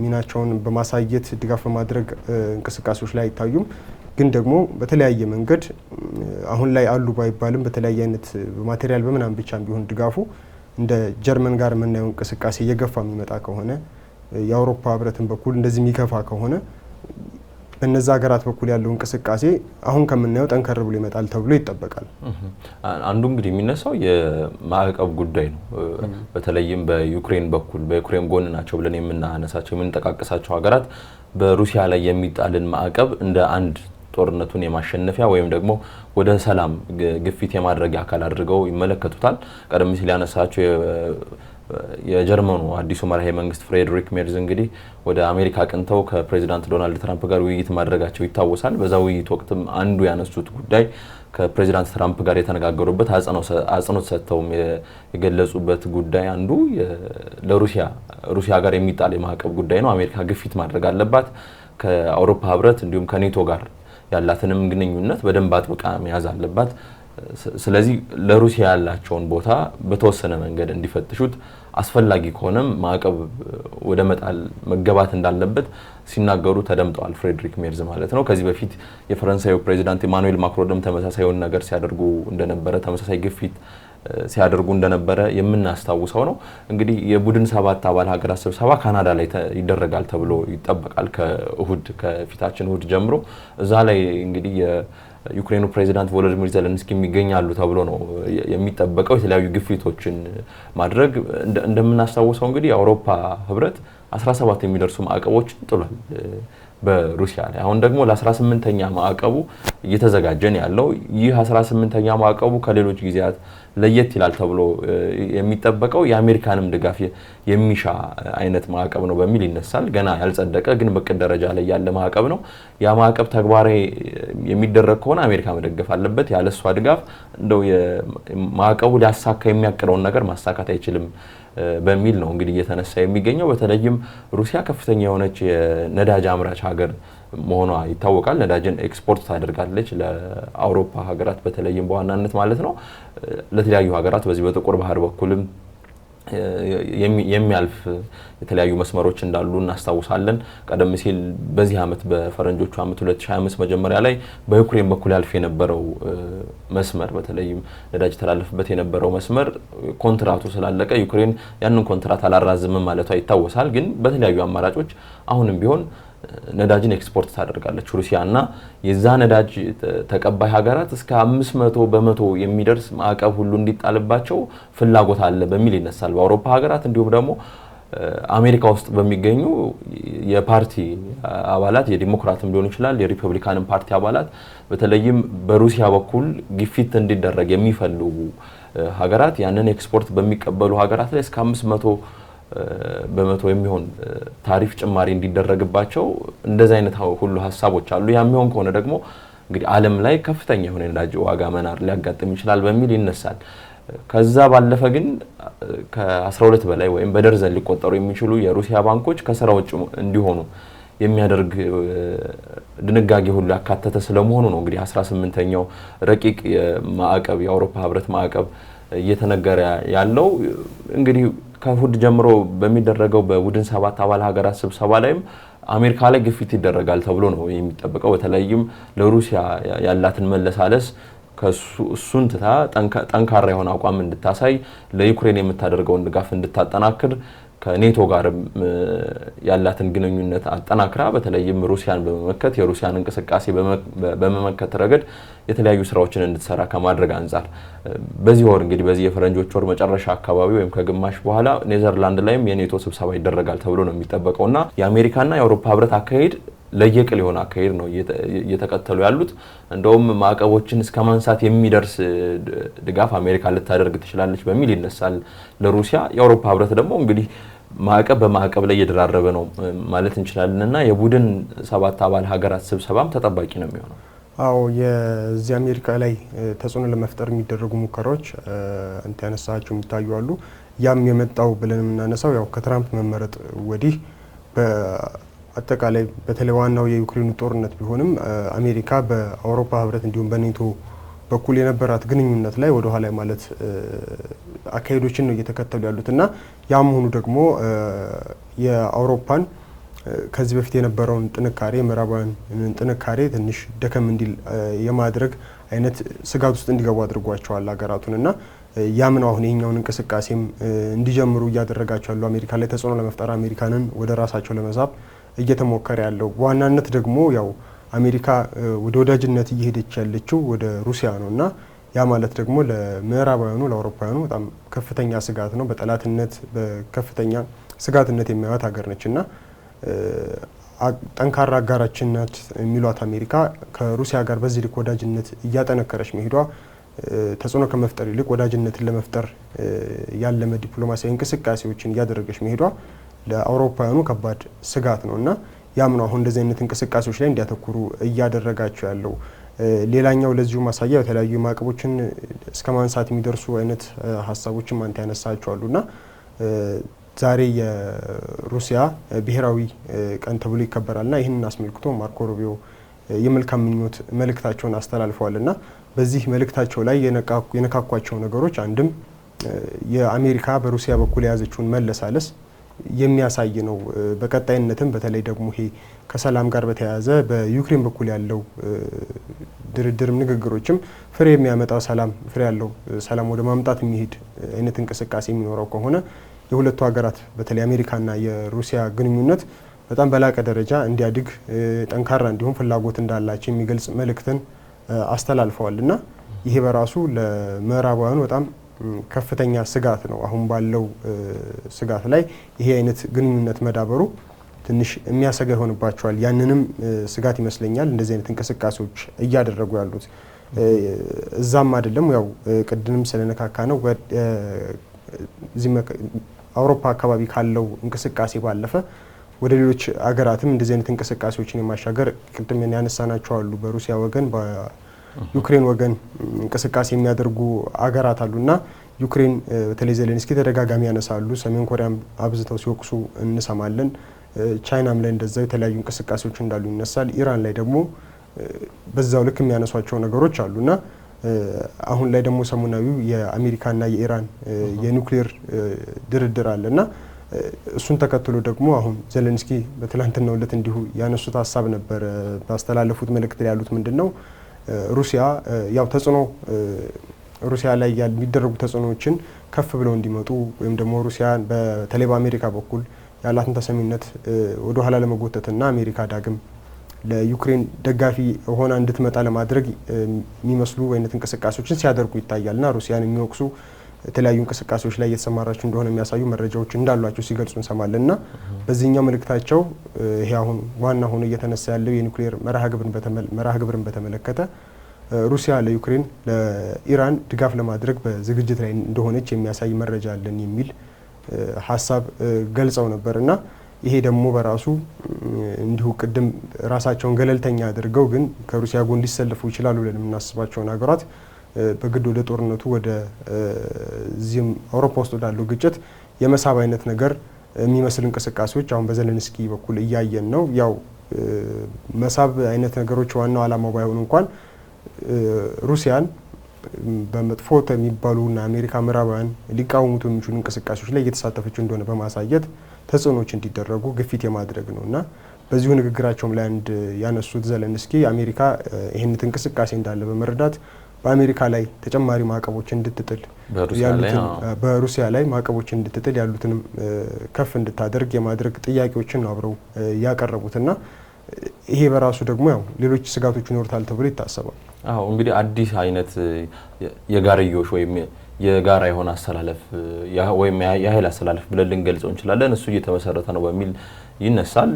ሚናቸውን በማሳየት ድጋፍ በማድረግ እንቅስቃሴዎች ላይ አይታዩም። ግን ደግሞ በተለያየ መንገድ አሁን ላይ አሉ ባይባልም በተለያየ አይነት በማቴሪያል በምናምን ብቻ ቢሆን ድጋፉ እንደ ጀርመን ጋር የምናየው እንቅስቃሴ እየገፋ የሚመጣ ከሆነ የአውሮፓ ህብረትን በኩል እንደዚህ የሚገፋ ከሆነ በነዛ ሀገራት በኩል ያለው እንቅስቃሴ አሁን ከምናየው ጠንከር ብሎ ይመጣል ተብሎ ይጠበቃል። አንዱ እንግዲህ የሚነሳው የማዕቀብ ጉዳይ ነው። በተለይም በዩክሬን በኩል በዩክሬን ጎን ናቸው ብለን የምናነሳቸው የምንጠቃቀሳቸው ሀገራት በሩሲያ ላይ የሚጣልን ማዕቀብ እንደ አንድ ጦርነቱን የማሸነፊያ ወይም ደግሞ ወደ ሰላም ግፊት የማድረጊያ አካል አድርገው ይመለከቱታል። ቀደም ሲል ያነሳቸው የጀርመኑ አዲሱ መራሄ መንግስት ፍሬድሪክ ሜርዝ እንግዲህ ወደ አሜሪካ አቅንተው ከፕሬዚዳንት ዶናልድ ትራምፕ ጋር ውይይት ማድረጋቸው ይታወሳል። በዛ ውይይት ወቅትም አንዱ ያነሱት ጉዳይ ከፕሬዚዳንት ትራምፕ ጋር የተነጋገሩበት አጽንኦት ሰጥተውም የገለጹበት ጉዳይ አንዱ ለሩሲያ ጋር የሚጣል የማዕቀብ ጉዳይ ነው። አሜሪካ ግፊት ማድረግ አለባት ከአውሮፓ ህብረት እንዲሁም ከኔቶ ጋር ያላትንም ግንኙነት በደንብ አጥብቃ መያዝ አለባት። ስለዚህ ለሩሲያ ያላቸውን ቦታ በተወሰነ መንገድ እንዲፈትሹት አስፈላጊ ከሆነም ማዕቀብ ወደ መጣል መገባት እንዳለበት ሲናገሩ ተደምጠዋል። ፍሬድሪክ ሜርዝ ማለት ነው። ከዚህ በፊት የፈረንሳዩ ፕሬዚዳንት ኢማኑኤል ማክሮንም ተመሳሳዩን ነገር ሲያደርጉ እንደነበረ ተመሳሳይ ግፊት ሲያደርጉ እንደነበረ የምናስታውሰው ነው። እንግዲህ የቡድን 7 አባል ሀገራት ስብሰባ ካናዳ ላይ ይደረጋል ተብሎ ይጠበቃል። ከፊታችን እሁድ ጀምሮ እዛ ላይ እንግዲህ የዩክሬኑ ፕሬዚዳንት ቮሎዲሚር ዜሌንስኪ ይገኛሉ ተብሎ ነው የሚጠበቀው። የተለያዩ ግፊቶችን ማድረግ እንደምናስታውሰው እንግዲህ የአውሮፓ ህብረት 17 የሚደርሱ ማዕቀቦችን ጥሏል። በሩሲያ ላይ። አሁን ደግሞ ለ18ኛ ማዕቀቡ እየተዘጋጀን ያለው ይህ 18ኛ ማዕቀቡ ከሌሎች ጊዜያት ለየት ይላል ተብሎ የሚጠበቀው የአሜሪካንም ድጋፍ የሚሻ አይነት ማዕቀብ ነው በሚል ይነሳል። ገና ያልጸደቀ ግን በቅድ ደረጃ ላይ ያለ ማዕቀብ ነው። ያ ማዕቀብ ተግባራዊ የሚደረግ ከሆነ አሜሪካ መደገፍ አለበት። ያለሷ ድጋፍ እንደው ማዕቀቡ ሊያሳካ የሚያቅደውን ነገር ማሳካት አይችልም በሚል ነው እንግዲህ እየተነሳ የሚገኘው። በተለይም ሩሲያ ከፍተኛ የሆነች የነዳጅ አምራች ሀገር መሆኗ ይታወቃል። ነዳጅን ኤክስፖርት ታደርጋለች ለአውሮፓ ሀገራት በተለይም በዋናነት ማለት ነው። ለተለያዩ ሀገራት በዚህ በጥቁር ባህር በኩልም የሚያልፍ የተለያዩ መስመሮች እንዳሉ እናስታውሳለን። ቀደም ሲል በዚህ ዓመት በፈረንጆቹ ዓመት 2025 መጀመሪያ ላይ በዩክሬን በኩል ያልፍ የነበረው መስመር በተለይም ነዳጅ ተላለፍበት የነበረው መስመር ኮንትራቱ ስላለቀ ዩክሬን ያንን ኮንትራት አላራዝምም ማለቷ ይታወሳል። ግን በተለያዩ አማራጮች አሁንም ቢሆን ነዳጅን ኤክስፖርት ታደርጋለች ሩሲያ እና የዛ ነዳጅ ተቀባይ ሀገራት እስከ 500% የሚደርስ ማዕቀብ ሁሉ እንዲጣልባቸው ፍላጎት አለ በሚል ይነሳል። በአውሮፓ ሀገራት እንዲሁም ደግሞ አሜሪካ ውስጥ በሚገኙ የፓርቲ አባላት የዲሞክራትም ሊሆን ይችላል የሪፐብሊካንም ፓርቲ አባላት በተለይም በሩሲያ በኩል ግፊት እንዲደረግ የሚፈልጉ ሀገራት ያንን ኤክስፖርት በሚቀበሉ ሀገራት ላይ እስከ 500% የሚሆን ታሪፍ ጭማሪ እንዲደረግባቸው እንደዚህ አይነት ሁሉ ሀሳቦች አሉ። ያ የሚሆን ከሆነ ደግሞ እንግዲህ ዓለም ላይ ከፍተኛ የሆነ ነዳጅ ዋጋ መናር ሊያጋጥም ይችላል በሚል ይነሳል። ከዛ ባለፈ ግን ከ12 በላይ ወይም በደርዘን ሊቆጠሩ የሚችሉ የሩሲያ ባንኮች ከስራ ውጭ እንዲሆኑ የሚያደርግ ድንጋጌ ሁሉ ያካተተ ስለመሆኑ ነው እንግዲህ 18ኛው ረቂቅ የማዕቀብ የአውሮፓ ህብረት ማዕቀብ እየተነገረ ያለው። እንግዲህ ከእሁድ ጀምሮ በሚደረገው በቡድን 7 አባል ሀገራት ስብሰባ ላይም አሜሪካ ላይ ግፊት ይደረጋል ተብሎ ነው የሚጠበቀው። በተለይም ለሩሲያ ያላትን መለሳለስ እሱን ትታ ጠንካራ የሆነ አቋም እንድታሳይ ለዩክሬን የምታደርገውን ድጋፍ እንድታጠናክር ከኔቶ ጋር ያላትን ግንኙነት አጠናክራ በተለይም ሩሲያን በመመከት የሩሲያን እንቅስቃሴ በመመከት ረገድ የተለያዩ ስራዎችን እንድትሰራ ከማድረግ አንፃር በዚህ ወር እንግዲህ በዚህ የፈረንጆች ወር መጨረሻ አካባቢ ወይም ከግማሽ በኋላ ኔዘርላንድ ላይም የኔቶ ስብሰባ ይደረጋል ተብሎ ነው የሚጠበቀውና የአሜሪካና የአውሮፓ ህብረት አካሄድ ለየቅል የሆነ አካሄድ ነው እየተከተሉ ያሉት። እንደውም ማዕቀቦችን እስከ ማንሳት የሚደርስ ድጋፍ አሜሪካ ልታደርግ ትችላለች በሚል ይነሳል ለሩሲያ። የአውሮፓ ህብረት ደግሞ እንግዲህ ማዕቀብ በማዕቀብ ላይ እየደራረበ ነው ማለት እንችላለንና የቡድን 7 አባል ሀገራት ስብሰባም ተጠባቂ ነው የሚሆነው። አዎ የዚህ አሜሪካ ላይ ተጽዕኖ ለመፍጠር የሚደረጉ ሙከራዎች አንተ ያነሳቸው የሚታዩ አሉ። ያም የመጣው ብለን የምናነሳው ያው ከትራምፕ መመረጥ ወዲህ አጠቃላይ በተለይ ዋናው የዩክሬኑ ጦርነት ቢሆንም አሜሪካ በአውሮፓ ህብረት እንዲሁም በኔቶ በኩል የነበራት ግንኙነት ላይ ወደ ኋላ ማለት አካሄዶችን ነው እየተከተሉ ያሉትና ያም ሆኑ ደግሞ የአውሮፓን ከዚህ በፊት የነበረውን ጥንካሬ ምዕራባውያን ጥንካሬ ትንሽ ደከም እንዲል የማድረግ አይነት ስጋት ውስጥ እንዲገቡ አድርጓቸዋል ሀገራቱንና ያም ነው አሁን የኛውን እንቅስቃሴም እንዲጀምሩ እያደረጋቸው ያሉ አሜሪካ ላይ ተጽዕኖ ለመፍጠር አሜሪካንን ወደ ራሳቸው ለመሳብ እየተሞከረ ያለው። በዋናነት ደግሞ ያው አሜሪካ ወደ ወዳጅነት እየሄደች ያለችው ወደ ሩሲያ ነውና ያ ማለት ደግሞ ለምዕራባውያኑ ለአውሮፓውያኑ በጣም ከፍተኛ ስጋት ነው። በጠላትነት በከፍተኛ ስጋትነት የሚያዩት ሀገር ነችና ጠንካራ አጋራችን ናት የሚሏት አሜሪካ ከሩሲያ ጋር በዚህ ልክ ወዳጅነት እያጠነከረች መሄዷ ተጽዕኖ ከመፍጠር ይልቅ ወዳጅነትን ለመፍጠር ያለመ ዲፕሎማሲያዊ እንቅስቃሴዎችን እያደረገች መሄዷ ለአውሮፓውያኑ ከባድ ስጋት ነውና ያም ነው አሁን እንደዚህ አይነት እንቅስቃሴዎች ላይ እንዲያተኩሩ እያደረጋቸው ያለው። ሌላኛው ለዚሁ ማሳያ የተለያዩ ማዕቀቦችን እስከ ማንሳት የሚደርሱ አይነት ሀሳቦችን አንተ ያነሳቸው አሉና ዛሬ የሩሲያ ብሔራዊ ቀን ተብሎ ይከበራልና ይህንን አስመልክቶ ማርኮ ሩቢዮ የመልካም ምኞት መልእክታቸውን አስተላልፈዋልና በዚህ መልእክታቸው ላይ የነካኳቸው ነገሮች አንድም የአሜሪካ በሩሲያ በኩል የያዘችውን መለሳለስ የሚያሳይ ነው። በቀጣይነትም በተለይ ደግሞ ይሄ ከሰላም ጋር በተያያዘ በዩክሬን በኩል ያለው ድርድርም ንግግሮችም ፍሬ የሚያመጣው ሰላም ፍሬ ያለው ሰላም ወደ ማምጣት የሚሄድ አይነት እንቅስቃሴ የሚኖረው ከሆነ የሁለቱ ሀገራት በተለይ አሜሪካና የሩሲያ ግንኙነት በጣም በላቀ ደረጃ እንዲያድግ ጠንካራ እንዲሆን ፍላጎት እንዳላቸው የሚገልጽ መልእክትን አስተላልፈዋልና ይሄ በራሱ ለምዕራባውያኑ በጣም ከፍተኛ ስጋት ነው። አሁን ባለው ስጋት ላይ ይሄ አይነት ግንኙነት መዳበሩ ትንሽ የሚያሰጋ ይሆንባቸዋል። ያንንም ስጋት ይመስለኛል እንደዚህ አይነት እንቅስቃሴዎች እያደረጉ ያሉት። እዛም አይደለም ያው ቅድም ስለነካካ ነው እዚህ አውሮፓ አካባቢ ካለው እንቅስቃሴ ባለፈ ወደ ሌሎች አገራትም እንደዚህ አይነት እንቅስቃሴዎችን የማሻገር ቅድም ያነሳናቸው አሉ። በሩሲያ ወገን በዩክሬን ወገን እንቅስቃሴ የሚያደርጉ አገራት አሉና ዩክሬን በተለይ ዜሌንስኪ ተደጋጋሚ ያነሳሉ። ሰሜን ኮሪያም አብዝተው ሲወቅሱ እንሰማለን። ቻይናም ላይ እንደዛው የተለያዩ እንቅስቃሴዎች እንዳሉ ይነሳል። ኢራን ላይ ደግሞ በዛው ልክ የሚያነሷቸው ነገሮች አሉና አሁን ላይ ደግሞ ሰሞናዊው የአሜሪካና የኢራን የኒውክሌር ድርድር አለና እሱን ተከትሎ ደግሞ አሁን ዜሌንስኪ በትላንትናው ዕለት እንዲሁ ያነሱት ሀሳብ ነበር። ባስተላለፉት መልእክት ላይ ያሉት ምንድነው ሩሲያ ያው ተጽዕኖ ሩሲያ ላይ የሚደረጉ ተጽዕኖዎችን ከፍ ብለው እንዲመጡ ወይም ደግሞ ሩሲያ በተለይ በአሜሪካ በኩል ያላትን ተሰሚነት ወደ ኋላ ለመጎተትና አሜሪካ ዳግም ለዩክሬን ደጋፊ ሆና እንድትመጣ ለማድረግ የሚመስሉ አይነት እንቅስቃሴዎችን ሲያደርጉ ይታያልና ሩሲያን የሚወቅሱ የተለያዩ እንቅስቃሴዎች ላይ እየተሰማራቸው እንደሆነ የሚያሳዩ መረጃዎች እንዳሏቸው ሲገልጹ እንሰማለንና በዚህኛው መልእክታቸው ይሄ አሁን ዋና ሆኖ እየተነሳ ያለው የኒውክሌር መርሃ ግብርን በተመለከተ ሩሲያ ለዩክሬን ለኢራን ድጋፍ ለማድረግ በዝግጅት ላይ እንደሆነች የሚያሳይ መረጃ አለን የሚል ሀሳብ ገልጸው ነበርና ይሄ ደግሞ በራሱ እንዲሁ ቅድም ራሳቸውን ገለልተኛ አድርገው ግን ከሩሲያ ጎን ሊሰለፉ ይችላሉ ብለን የምናስባቸውን ሀገራት በግድ ወደ ጦርነቱ ወደ ዚም አውሮፓ ውስጥ ወዳለው ግጭት የመሳብ አይነት ነገር የሚመስል እንቅስቃሴዎች አሁን በዜሌንስኪ በኩል እያየን ነው። ያው መሳብ አይነት ነገሮች ዋናው ዓላማው ባይሆኑ እንኳን ሩሲያን በመጥፎ የሚባሉና አሜሪካ ምዕራባውያን ሊቃወሙት የሚችሉ እንቅስቃሴዎች ላይ እየተሳተፈች እንደሆነ በማሳየት ተጽዕኖዎች እንዲደረጉ ግፊት የማድረግ ነውና በዚሁ ንግግራቸውም ላይ አንድ ያነሱት ዜሌንስኪ አሜሪካ ይህንን እንቅስቃሴ እንዳለ በመረዳት በአሜሪካ ላይ ተጨማሪ ማዕቀቦች እንድትጥል በሩሲያ ላይ ማዕቀቦች እንድትጥል ያሉትንም ከፍ እንድታደርግ የማድረግ ጥያቄዎችን ነው አብረው ያቀረቡትና ይሄ በራሱ ደግሞ ያው ሌሎች ስጋቶች ይኖርታል ተብሎ ይታሰባል። አዎ እንግዲህ አዲስ አይነት የጋርዮሽ ወይም የጋራ የሆነ አስተላለፍ ወይም የኃይል አስተላለፍ ብለን ልንገልጸው እንችላለን። እሱ እየተመሰረተ ነው በሚል ይነሳል።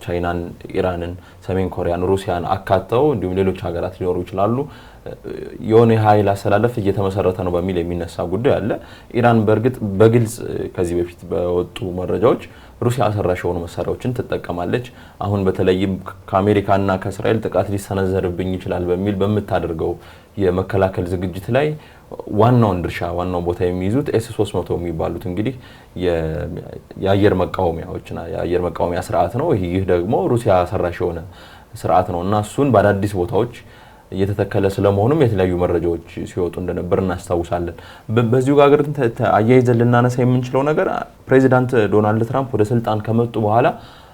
ቻይናን፣ ኢራንን፣ ሰሜን ኮሪያን፣ ሩሲያን አካተው እንዲሁም ሌሎች ሀገራት ሊኖሩ ይችላሉ። የሆነ የኃይል አስተላለፍ እየተመሰረተ ነው በሚል የሚነሳ ጉዳይ አለ። ኢራን በእርግጥ በግልጽ ከዚህ በፊት በወጡ መረጃዎች ሩሲያ ሰራሽ የሆኑ መሳሪያዎችን ትጠቀማለች። አሁን በተለይም ከአሜሪካና ከእስራኤል ጥቃት ሊሰነዘርብኝ ይችላል በሚል በምታደርገው የመከላከል ዝግጅት ላይ ዋናውን ድርሻ ዋናውን ቦታ የሚይዙት ኤስ-300 የሚባሉት እንግዲህ የአየር መቃወሚያ ስርዓት ነው። ይህ ደግሞ ሩሲያ ሰራሽ የሆነ ስርዓት ነው እና እሱን በአዳዲስ ቦታዎች እየተተከለ ስለመሆኑም የተለያዩ መረጃዎች ሲወጡ እንደነበር እናስታውሳለን። በዚሁ ጋር አያይዘን ልናነሳ የምንችለው ነገር ፕሬዚዳንት ዶናልድ ትራምፕ ወደ ስልጣን ከመጡ በኋላ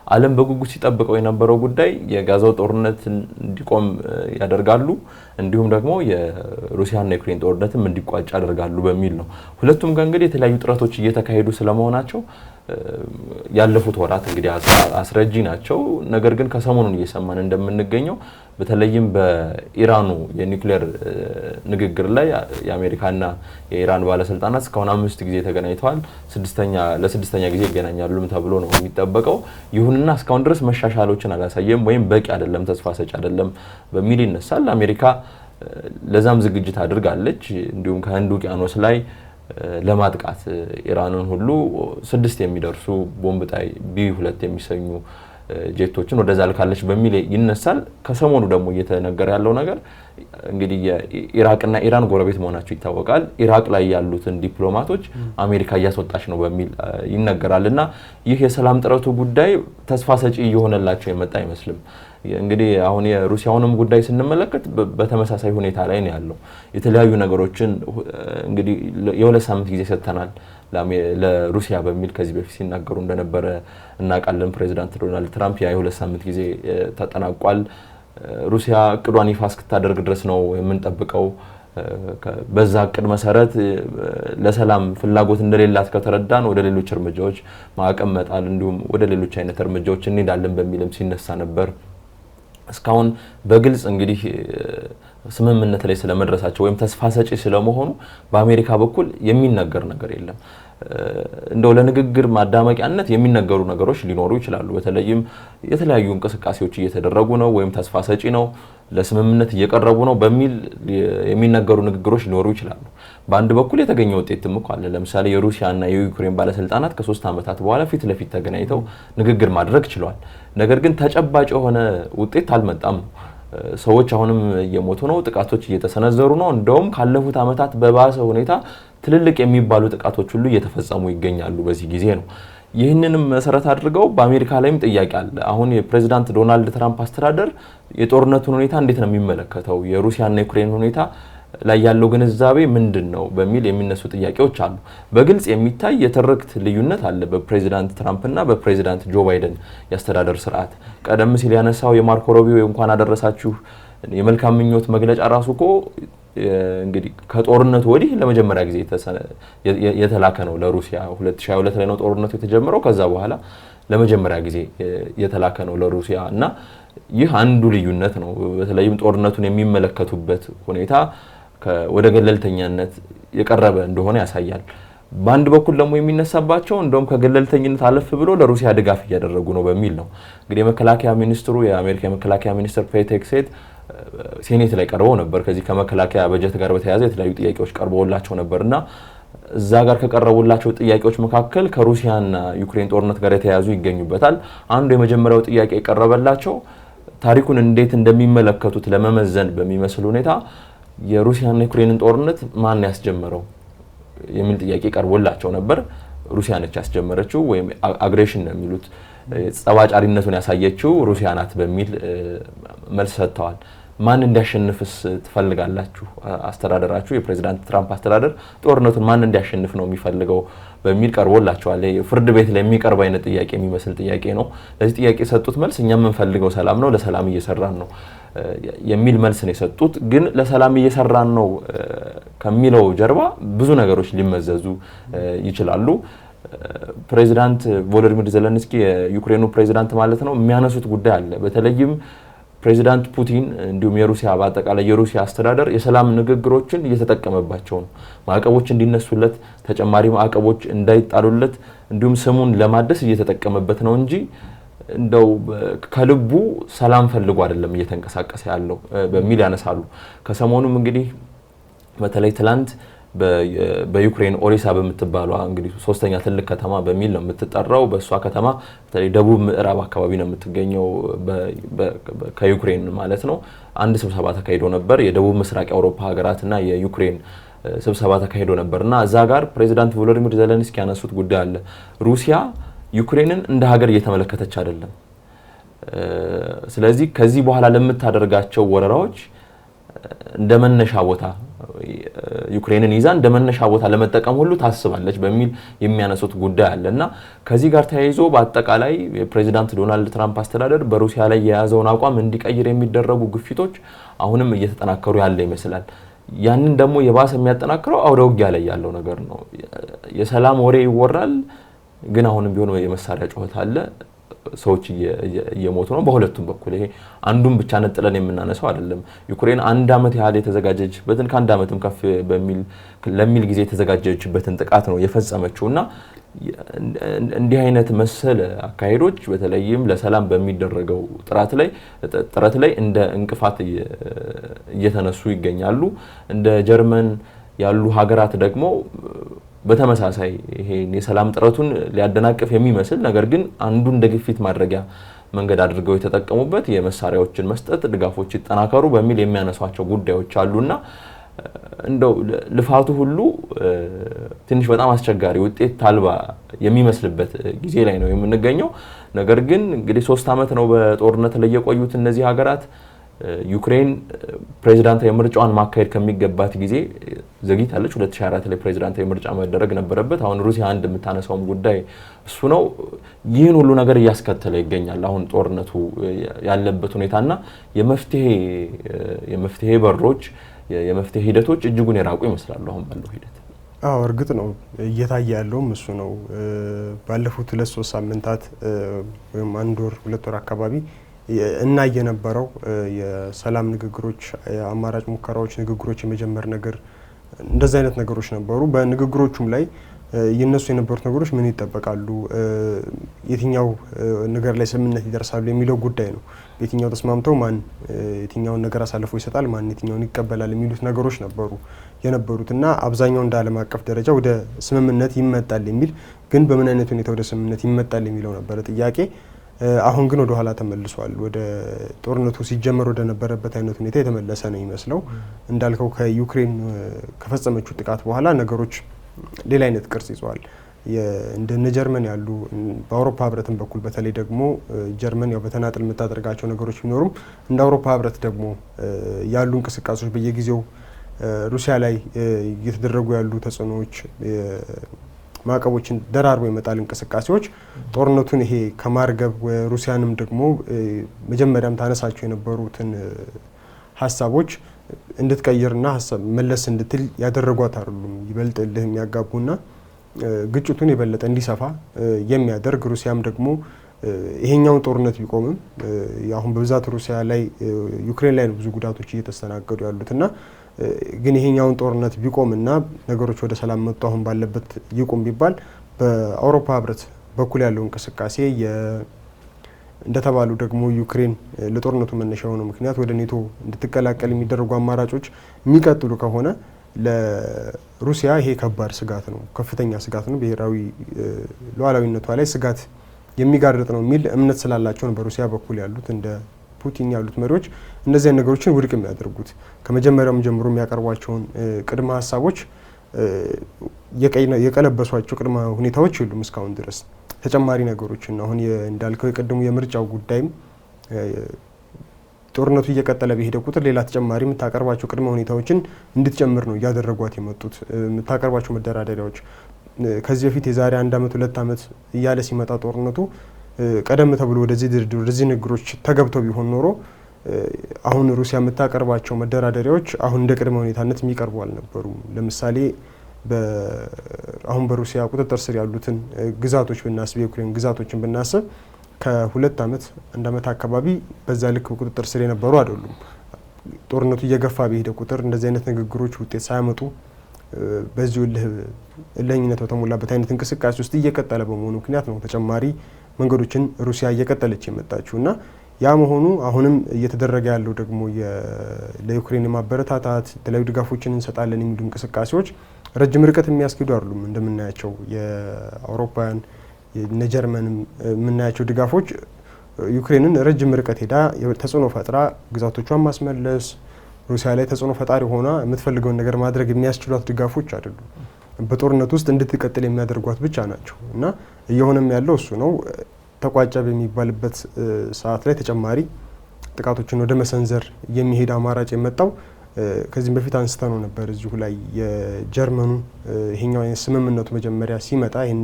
ዓለም በጉጉት ሲጠብቀው የነበረው ጉዳይ የጋዛው ጦርነት እንዲቆም ያደርጋሉ፣ እንዲሁም ደግሞ የሩሲያና የዩክሬን ጦርነትም እንዲቋጭ ያደርጋሉ በሚል ነው። ሁለቱም ጋር እንግዲህ የተለያዩ ጥረቶች እየተካሄዱ ስለመሆናቸው ያለፉት ወራት እንግዲህ አስረጂ ናቸው። ነገር ግን ከሰሞኑን እየሰማን እንደምንገኘው በተለይም በኢራኑ የኒውክሌር ንግግር ላይ የአሜሪካና የኢራን ባለስልጣናት እስካሁን 5 ጊዜ ተገናኝተዋል። ለስድስተኛ ጊዜ ይገናኛሉም ተብሎ ነው የሚጠበቀው። ይሁንና እስካሁን ድረስ መሻሻሎችን አላሳየም ወይም በቂ አይደለም፣ ተስፋ ሰጪ አይደለም በሚል ይነሳል። አሜሪካ ለዛም ዝግጅት አድርጋለች። እንዲሁም ከህንድ ውቅያኖስ ላይ ለማጥቃት ኢራንን ሁሉ 6 የሚደርሱ ቦምብ ጣይ ቢ2 የሚሰኙ ጄቶችን ወደዛ ልካለች በሚል ይነሳል። ከሰሞኑ ደግሞ እየተነገረ ያለው ነገር እንግዲህ የኢራቅና ኢራን ጎረቤት መሆናቸው ይታወቃል። ኢራቅ ላይ ያሉትን ዲፕሎማቶች አሜሪካ እያስወጣች ነው በሚል ይነገራልና ይህ የሰላም ጥረቱ ጉዳይ ተስፋ ሰጪ እየሆነላቸው የመጣ አይመስልም። እንግዲህ አሁን የሩሲያውንም ጉዳይ ስንመለከት በተመሳሳይ ሁኔታ ላይ ነው ያለው። የተለያዩ ነገሮችን እንግዲህ የ2 ሳምንት ጊዜ ሰጥተናል ለሩሲያ በሚል ከዚህ በፊት ሲናገሩ እንደነበረ እናውቃለን። ፕሬዚዳንት ዶናልድ ትራምፕ የ2 ሳምንት ጊዜ ተጠናቋል፣ ሩሲያ እቅዷን ይፋ እስክታደርግ ድረስ ነው የምንጠብቀው፣ በዛ እቅድ መሰረት ለሰላም ፍላጎት እንደሌላት ከተረዳን ወደ ሌሎች እርምጃዎች ማዕቀብ መጣል እንዲሁም ወደ ሌሎች አይነት እርምጃዎች እንሄዳለን በሚልም ሲነሳ ነበር። እስካሁን በግልጽ እንግዲህ ስምምነት ላይ ስለመድረሳቸው ወይም ተስፋ ሰጪ ስለመሆኑ በአሜሪካ በኩል የሚነገር ነገር የለም። እንደው ለንግግር ማዳመቂያነት የሚነገሩ ነገሮች ሊኖሩ ይችላሉ። በተለይም የተለያዩ እንቅስቃሴዎች እየተደረጉ ነው ወይም ተስፋ ሰጪ ነው ለስምምነት እየቀረቡ ነው በሚል የሚነገሩ ንግግሮች ሊኖሩ ይችላሉ። በአንድ በኩል የተገኘ ውጤትም እኮ አለ። ለምሳሌ የሩሲያና የዩክሬን ባለስልጣናት ከ3 ዓመታት በኋላ ፊት ለፊት ተገናኝተው ንግግር ማድረግ ችለዋል። ነገር ግን ተጨባጭ የሆነ ውጤት አልመጣም። ሰዎች አሁንም እየሞቱ ነው፣ ጥቃቶች እየተሰነዘሩ ነው። እንደውም ካለፉት ዓመታት በባሰ ሁኔታ ትልልቅ የሚባሉ ጥቃቶች ሁሉ እየተፈጸሙ ይገኛሉ በዚህ ጊዜ ነው። ይህንንም መሰረት አድርገው በአሜሪካ ላይም ጥያቄ አለ። አሁን የፕሬዝዳንት ዶናልድ ትራምፕ አስተዳደር የጦርነቱን ሁኔታ እንዴት ነው የሚመለከተው፣ የሩሲያና የዩክሬን ሁኔታ ላይ ያለው ግንዛቤ ምንድነው በሚል የሚነሱ ጥያቄዎች አሉ። በግልጽ የሚታይ የትርክት ልዩነት አለ በፕሬዝዳንት ትራምፕ እና በፕሬዝዳንት ጆ ባይደን ያስተዳደር ስርዓት። ቀደም ሲል ያነሳው የማርኮ ሩቢዮ እንኳን አደረሳችሁ የመልካም ምኞት መግለጫ ራሱ እኮ እንግዲህ ከጦርነቱ ወዲህ ለመጀመሪያ ጊዜ የተላከ ነው ለሩሲያ። 2022 ላይ ነው ጦርነቱ የተጀመረው። ከዛ በኋላ ለመጀመሪያ ጊዜ የተላከ ነው ለሩሲያ እና ይህ አንዱ ልዩነት ነው። በተለይም ጦርነቱን የሚመለከቱበት ሁኔታ ወደ ገለልተኛነት የቀረበ እንደሆነ ያሳያል። በአንድ በኩል ደግሞ የሚነሳባቸው እንደውም ከገለልተኝነት አለፍ ብሎ ለሩሲያ ድጋፍ እያደረጉ ነው በሚል ነው። እንግዲህ የመከላከያ ሚኒስትሩ የአሜሪካ የመከላከያ ሚኒስትር ፔት ሄግሴት ሴኔት ላይ ቀርበው ነበር። ከዚህ ከመከላከያ በጀት ጋር በተያያዘ የተለያዩ ጥያቄዎች ቀርበውላቸው ነበርና እዛ ጋር ከቀረቡላቸው ጥያቄዎች መካከል ከሩሲያና ዩክሬን ጦርነት ጋር የተያያዙ ይገኙበታል። አንዱ የመጀመሪያው ጥያቄ የቀረበላቸው ታሪኩን እንዴት እንደሚመለከቱት ለመመዘን በሚመስል ሁኔታ የሩሲያና ዩክሬንን ጦርነት ማን ያስጀመረው የሚል ጥያቄ ቀርቦላቸው ነበር። ሩሲያ ነች ያስጀመረችው ወይም አግሬሽን ነው የሚሉት ጸባጫሪነቱን ያሳየችው ሩሲያ ናት በሚል መልስ ሰጥተዋል። ማን እንዲያሸንፍስ ትፈልጋላችሁ? አስተዳደራችሁ የፕሬዝዳንት ትራምፕ አስተዳደር ጦርነቱን ማን እንዲያሸንፍ ነው የሚፈልገው በሚል ቀርቦላቸዋል። ፍርድ ቤት ላይ የሚቀርብ አይነት ጥያቄ የሚመስል ጥያቄ ነው። ለዚህ ጥያቄ የሰጡት መልስ እኛ የምንፈልገው ሰላም ነው፣ ለሰላም እየሰራን ነው የሚል መልስ ነው የሰጡት። ግን ለሰላም እየሰራን ነው ከሚለው ጀርባ ብዙ ነገሮች ሊመዘዙ ይችላሉ። ፕሬዝዳንት ቮሎዲሚር ዜሌንስኪ የዩክሬኑ ፕሬዝዳንት ማለት ነው የሚያነሱት ጉዳይ አለ። በተለይም ፕሬዝዳንት ፑቲን እንዲሁም የሩሲያ በአጠቃላይ የሩሲያ አስተዳደር የሰላም ንግግሮችን እየተጠቀመባቸው ነው። ማዕቀቦች እንዲነሱለት፣ ተጨማሪ ማዕቀቦች እንዳይጣሉለት እንዲሁም ስሙን ለማደስ እየተጠቀመበት ነው እንጂ እንደው ከልቡ ሰላም ፈልጎ አይደለም እየተንቀሳቀሰ ያለው በሚል ያነሳሉ። ከሰሞኑም እንግዲህ በተለይ ትላንት በዩክሬን ኦዴሳ በምትባለው እንግዲህ ሶስተኛ ትልቅ ከተማ በሚል ነው የምትጠራው። በሷ ከተማ በተለይ ደቡብ ምዕራብ አካባቢ ነው የምትገኘው ከዩክሬን ማለት ነው። አንድ ስብሰባ ተካሂዶ ነበር። የደቡብ ምስራቅ የአውሮፓ ሀገራትና የዩክሬን ስብሰባ ተካሂዶ ነበርና እዛ ጋር ፕሬዝዳንት ቮሎዲሚር ዜሌንስኪ ያነሱት ጉዳይ አለ። ሩሲያ ዩክሬንን እንደ ሀገር እየተመለከተች አይደለም። ስለዚህ ከዚህ በኋላ ለምታደርጋቸው ወረራዎች እንደ መነሻ ቦታ ዩክሬንን ይዛ እንደ መነሻ ቦታ ለመጠቀም ሁሉ ታስባለች በሚል የሚያነሱት ጉዳይ አለና ከዚህ ጋር ተያይዞ በአጠቃላይ የፕሬዝዳንት ዶናልድ ትራምፕ አስተዳደር በሩሲያ ላይ የያዘውን አቋም እንዲቀይር የሚደረጉ ግፊቶች አሁንም እየተጠናከሩ ያለ ይመስላል። ያንን ደግሞ የባሰ የሚያጠናክረው አውደ ውጊያ ላይ ያለው ነገር ነው። የሰላም ወሬ ይወራል፣ ግን አሁንም ቢሆን የመሳሪያ ጩኸት አለ። ሰዎች እየሞቱ ነው በሁለቱም በኩል። ይሄ አንዱን ብቻ ነጥለን የምናነሳው አይደለም። ዩክሬን አንድ አመት ያህል የተዘጋጀችበትን ከአንድ አመትም ከፍ ለሚል ጊዜ የተዘጋጀችበትን ጥቃት ነው የፈጸመችውና እንዲህ አይነት መሰል አካሄዶች በተለይም ለሰላም በሚደረገው ጥረት ላይ እንደ እንቅፋት እየተነሱ ይገኛሉ። እንደ ጀርመን ያሉ ሀገራት ደግሞ በተመሳሳይ ይሄን የሰላም ጥረቱን ሊያደናቅፍ የሚመስል ነገር ግን አንዱ እንደ ግፊት ማድረጊያ መንገድ አድርገው የተጠቀሙበት የመሳሪያዎችን መስጠት፣ ድጋፎች ይጠናከሩ በሚል የሚያነሷቸው ጉዳዮች አሉና እንደው ልፋቱ ሁሉ ትንሽ በጣም አስቸጋሪ ውጤት አልባ የሚመስልበት ጊዜ ላይ ነው የምንገኘው። ነገር ግን እንግዲህ 3 አመት ነው በጦርነት ላይ የቆዩት እነዚህ ሀገራት። ዩክሬን ፕሬዝዳንታዊ ምርጫዋን ማካሄድ ከሚገባት ጊዜ ዘግይታለች። 2024 ላይ ፕሬዝዳንታዊ ምርጫ መደረግ ነበረበት። አሁን ሩሲያ አንድ የምታነሳውም ጉዳይ እሱ ነው። ይህን ሁሉ ነገር እያስከተለ ይገኛል አሁን ጦርነቱ ያለበት ሁኔታና የመፍትሄ በሮች የመፍትሄ ሂደቶች እጅጉን የራቁ ይመስላሉ አሁን ባለው ሂደት። አዎ እርግጥ ነው እየታየ ያለውም እሱ ነው። ባለፉት 2-3 ሳምንታት ወይም 1 ወር 2 ወር አካባቢ እና የነበረው የሰላም ንግግሮች፣ አማራጭ ሙከራዎች፣ ንግግሮች የመጀመር ነገር እንደዚህ አይነት ነገሮች ነበሩ። በንግግሮቹም ላይ የነሱ የነበሩት ነገሮች ምን ይጠበቃሉ፣ የትኛው ነገር ላይ ስምምነት ይደርሳሉ የሚለው ጉዳይ ነው። የትኛው ተስማምተው ማን የትኛውን ነገር አሳልፎ ይሰጣል፣ ማን የትኛውን ይቀበላል የሚሉት ነገሮች ነበሩ የነበሩትና አብዛኛው እንደ ዓለም አቀፍ ደረጃ ወደ ስምምነት ይመጣል የሚል ግን በምን አይነት ሁኔታ ወደ ስምምነት ይመጣል የሚለው ነበረ ጥያቄ። አሁን ግን ወደ ኋላ ተመልሷል። ወደ ጦርነቱ ሲጀመር ወደ ነበረበት አይነት ሁኔታ የተመለሰ ነው ይመስለው። እንዳልከው ከዩክሬን ከፈጸመችው ጥቃት በኋላ ነገሮች ሌላ አይነት ቅርጽ ይዘዋል። እንደነ ጀርመን ያሉ በአውሮፓ ህብረትን በኩል በተለይ ደግሞ ጀርመን ያው በተናጥል የምታደርጋቸው ነገሮች ቢኖሩም እንደ አውሮፓ ህብረት ደግሞ ያሉ እንቅስቃሴዎች በየጊዜው ሩሲያ ላይ እየተደረጉ ያሉ ተጽዕኖዎች፣ ማዕቀቦችን ደራርቦ የመጣል እንቅስቃሴዎች ጦርነቱን ይሄ ከማርገብ ሩሲያንም ደግሞ መጀመሪያም ታነሳቸው የነበሩትን ሀሳቦች እንድትቀይርና ሀሳብ መለስ እንድትል ያደረጓት አይደሉም። ይበልጥ እልህ የሚያጋቡና ግጭቱን የበለጠ እንዲሰፋ የሚያደርግ ሩሲያም ደግሞ ይሄኛውን ጦርነት ቢቆምም አሁን በብዛት ሩሲያ ላይ ዩክሬን ላይ ብዙ ጉዳቶች እየተስተናገዱ ያሉትና ግን ይሄኛውን ጦርነት ቢቆምና ነገሮች ወደ ሰላም መጡ አሁን ባለበት ይቆም ቢባል በአውሮፓ ህብረት በኩል ያለው እንቅስቃሴ እንደተባሉ ደግሞ ዩክሬን ለጦርነቱ መነሻ የሆነው ምክንያት ወደ ኔቶ እንድትቀላቀል የሚደረጉ አማራጮች የሚቀጥሉ ከሆነ ለሩሲያ ይሄ ከባድ ስጋት ነው፣ ከፍተኛ ስጋት ነው። ብሔራዊ ሉዓላዊነቷ ላይ ስጋት የሚጋርጥ ነው የሚል እምነት ስላላቸው ነው በሩሲያ በኩል ያሉት እንደ ፑቲን ያሉት መሪዎች እነዚያን ነገሮችን ውድቅ የሚያደርጉት። ከመጀመሪያውም ጀምሮ የሚያቀርቧቸውን ቅድመ ሀሳቦች የቀለበሷቸው ቅድመ ሁኔታዎች የሉም እስካሁን ድረስ ተጨማሪ ነገሮችን አሁን እንዳልከው የቀደሙ የምርጫው ጉዳይም ጦርነቱ እየቀጠለ በሄደ ቁጥር ሌላ ተጨማሪ የምታቀርባቸው ቅድመ ሁኔታዎችን እንድትጨምር ነው እያደረጓት የመጡት። የምታቀርባቸው መደራደሪያዎች ከዚህ በፊት የዛሬ 1 ዓመት 2 ዓመት እያለ ሲመጣ ጦርነቱ ቀደም ተብሎ ወደዚህ ድርድር ወደዚህ ንግግሮች ተገብተው ቢሆን ኖሮ አሁን ሩሲያ የምታቀርባቸው መደራደሪያዎች አሁን እንደ ቅድመ ሁኔታነት የሚቀርቡ አልነበሩም። ለምሳሌ አሁን በሩሲያ ቁጥጥር ስር ያሉትን ግዛቶች ብናስብ የዩክሬን ግዛቶችን ብናስብ ከ2 ዓመት 1 ዓመት አካባቢ በዛ ልክ ቁጥጥር ስር የነበሩ አይደሉም። ጦርነቱ እየገፋ በሄደ ቁጥር እንደዚህ አይነት ንግግሮች ውጤት ሳያመጡ በዚሁ እልህኝነት በተሞላበት አይነት እንቅስቃሴ ውስጥ እየቀጠለ በመሆኑ ምክንያት ነው ተጨማሪ መንገዶችን ሩሲያ እየቀጠለች የመጣችው እና ያ መሆኑ አሁንም እየተደረገ ያለው ደግሞ ለዩክሬን የማበረታታት የተለያዩ ድጋፎችን እንሰጣለን የሚሉ እንቅስቃሴዎች ረጅም ርቀት የሚያስኬዱ አይደሉም። እንደምናያቸው የአውሮፓውያን እነ ጀርመንም የምናያቸው ድጋፎች ዩክሬንን ረጅም ርቀት ሄዳ ተጽዕኖ ፈጥራ ግዛቶቿን ማስመለስ ሩሲያ ላይ ተጽዕኖ ፈጣሪ ሆና የምትፈልገውን ነገር ማድረግ የሚያስችሏት ድጋፎች አይደሉም። በጦርነት ውስጥ እንድትቀጥል የሚያደርጓት ብቻ ናቸው እና እየሆነም ያለው እሱ ነው። ተቋጨ በሚባልበት ሰዓት ላይ ተጨማሪ ጥቃቶችን ወደ መሰንዘር የሚሄድ አማራጭ የመጣው ከዚህም በፊት አንስተነው ነበር እዚሁ ላይ የጀርመኑ ይሄኛው ስምምነቱ መጀመሪያ ሲመጣ ይሄን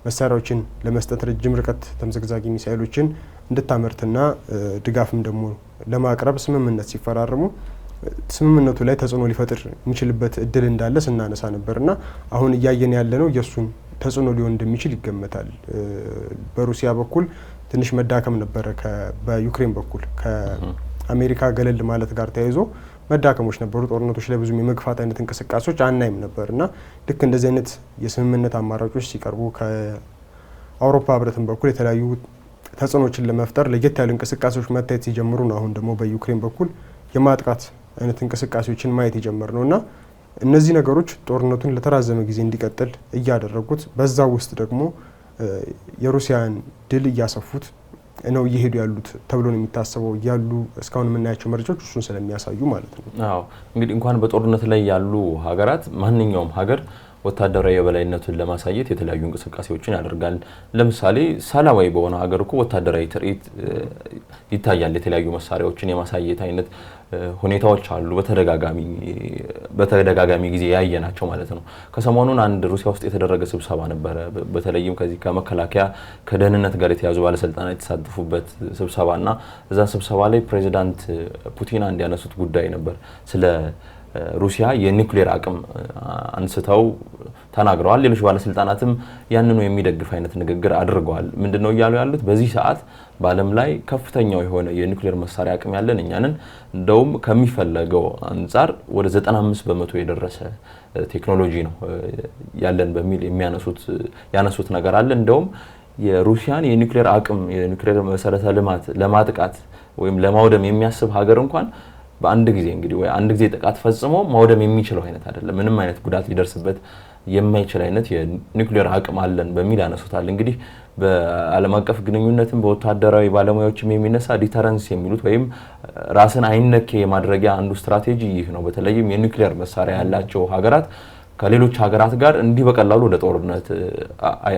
መሳሪያዎችን ለመስጠት ረጅም ርቀት ተምዘግዛጊ ሚሳኤሎችን እንድታመርትና ድጋፍም ደግሞ ለማቅረብ ስምምነት ሲፈራረሙ ስምምነቱ ላይ ተጽዕኖ ሊፈጥር የሚችልበት እድል እንዳለ ስናነሳ ነበርና አሁን እያየን ያለነው የሱን ተጽዕኖ ሊሆን እንደሚችል ይገመታል። በሩሲያ በኩል ትንሽ መዳከም ነበረ፣ በዩክሬን በኩል ከአሜሪካ ገለል ማለት ጋር ተያይዞ መዳከሞች ነበሩ። ጦርነቶች ላይ ብዙም የመግፋት አይነት እንቅስቃሴዎች አናይም ነበርና ልክ እንደዚህ አይነት የስምምነት አማራጮች ሲቀርቡ ከአውሮፓ ህብረትን በኩል የተለያዩ ተጽዕኖችን ለመፍጠር ለየት ያሉ እንቅስቃሴዎች መታየት ሲጀምሩ ነው አሁን ደግሞ በዩክሬን በኩል የማጥቃት አይነት እንቅስቃሴዎችን ማየት የጀመር ነውና እነዚህ ነገሮች ጦርነቱን ለተራዘመ ጊዜ እንዲቀጥል እያደረጉት በዛ ውስጥ ደግሞ የሩሲያን ድል እያሰፉት ነው እየሄዱ ያሉት ተብሎ ነው የሚታሰበው ያሉ እስካሁን የምናያቸው መረጃዎች እሱን ስለሚያሳዩ ማለት ነው። አዎ እንግዲህ እንኳን በጦርነት ላይ ያሉ ሀገራት ማንኛውም ሀገር ወታደራዊ የበላይነቱን ለማሳየት የተለያዩ እንቅስቃሴዎችን ያደርጋል። ለምሳሌ ሰላማዊ በሆነ ሀገር እኮ ወታደራዊ ትርኢት ይታያል። የተለያዩ መሳሪያዎችን የማሳየት አይነት ሁኔታዎች አሉ። በተደጋጋሚ ጊዜ ያየናቸው ማለት ነው። ከሰሞኑን አንድ ሩሲያ ውስጥ የተደረገ ስብሰባ ነበረ። በተለይም ከዚህ ከመከላከያ ከደህንነት ጋር የተያዙ ባለስልጣናት የተሳተፉበት ስብሰባና እዛ ስብሰባ ላይ ፕሬዚዳንት ፑቲን አንድ ያነሱት ጉዳይ ነበር ስለ ሩሲያ የኒውክሌር አቅም አንስተው ተናግረዋል። ሌሎች ባለስልጣናትም ያንኑ የሚደግፍ አይነት ንግግር አድርገዋል። ምንድነው እያሉ ያሉት? በዚህ ሰዓት በዓለም ላይ ከፍተኛው የሆነ የኒውክሌር መሳሪያ አቅም ያለን እኛንን እንደውም ከሚፈለገው አንጻር ወደ 95% የደረሰ ቴክኖሎጂ ነው ያለን በሚል ያነሱት ነገር አለ። እንደውም የሩሲያን የኒውክሌር አቅም የኒውክሌር መሰረተ ልማት ለማጥቃት ወይም ለማውደም የሚያስብ ሀገር እንኳን በአንድ ጊዜ እንግዲህ ወይ አንድ ጊዜ ጥቃት ፈጽሞ ማውደም የሚችለው አይነት አይደለም። ምንም አይነት ጉዳት ሊደርስበት የማይችል አይነት የኒውክሌር አቅም አለን በሚል ያነሱታል። እንግዲህ በዓለም አቀፍ ግንኙነትም በወታደራዊ ባለሙያዎችም የሚነሳ ዲተረንስ የሚሉት ወይም ራስን አይነኬ የማድረጊያ አንዱ ስትራቴጂ ይህ ነው። በተለይም የኒውክሌር መሳሪያ ያላቸው ሀገራት ከሌሎች ሀገራት ጋር እንዲህ በቀላሉ ወደ ጦርነት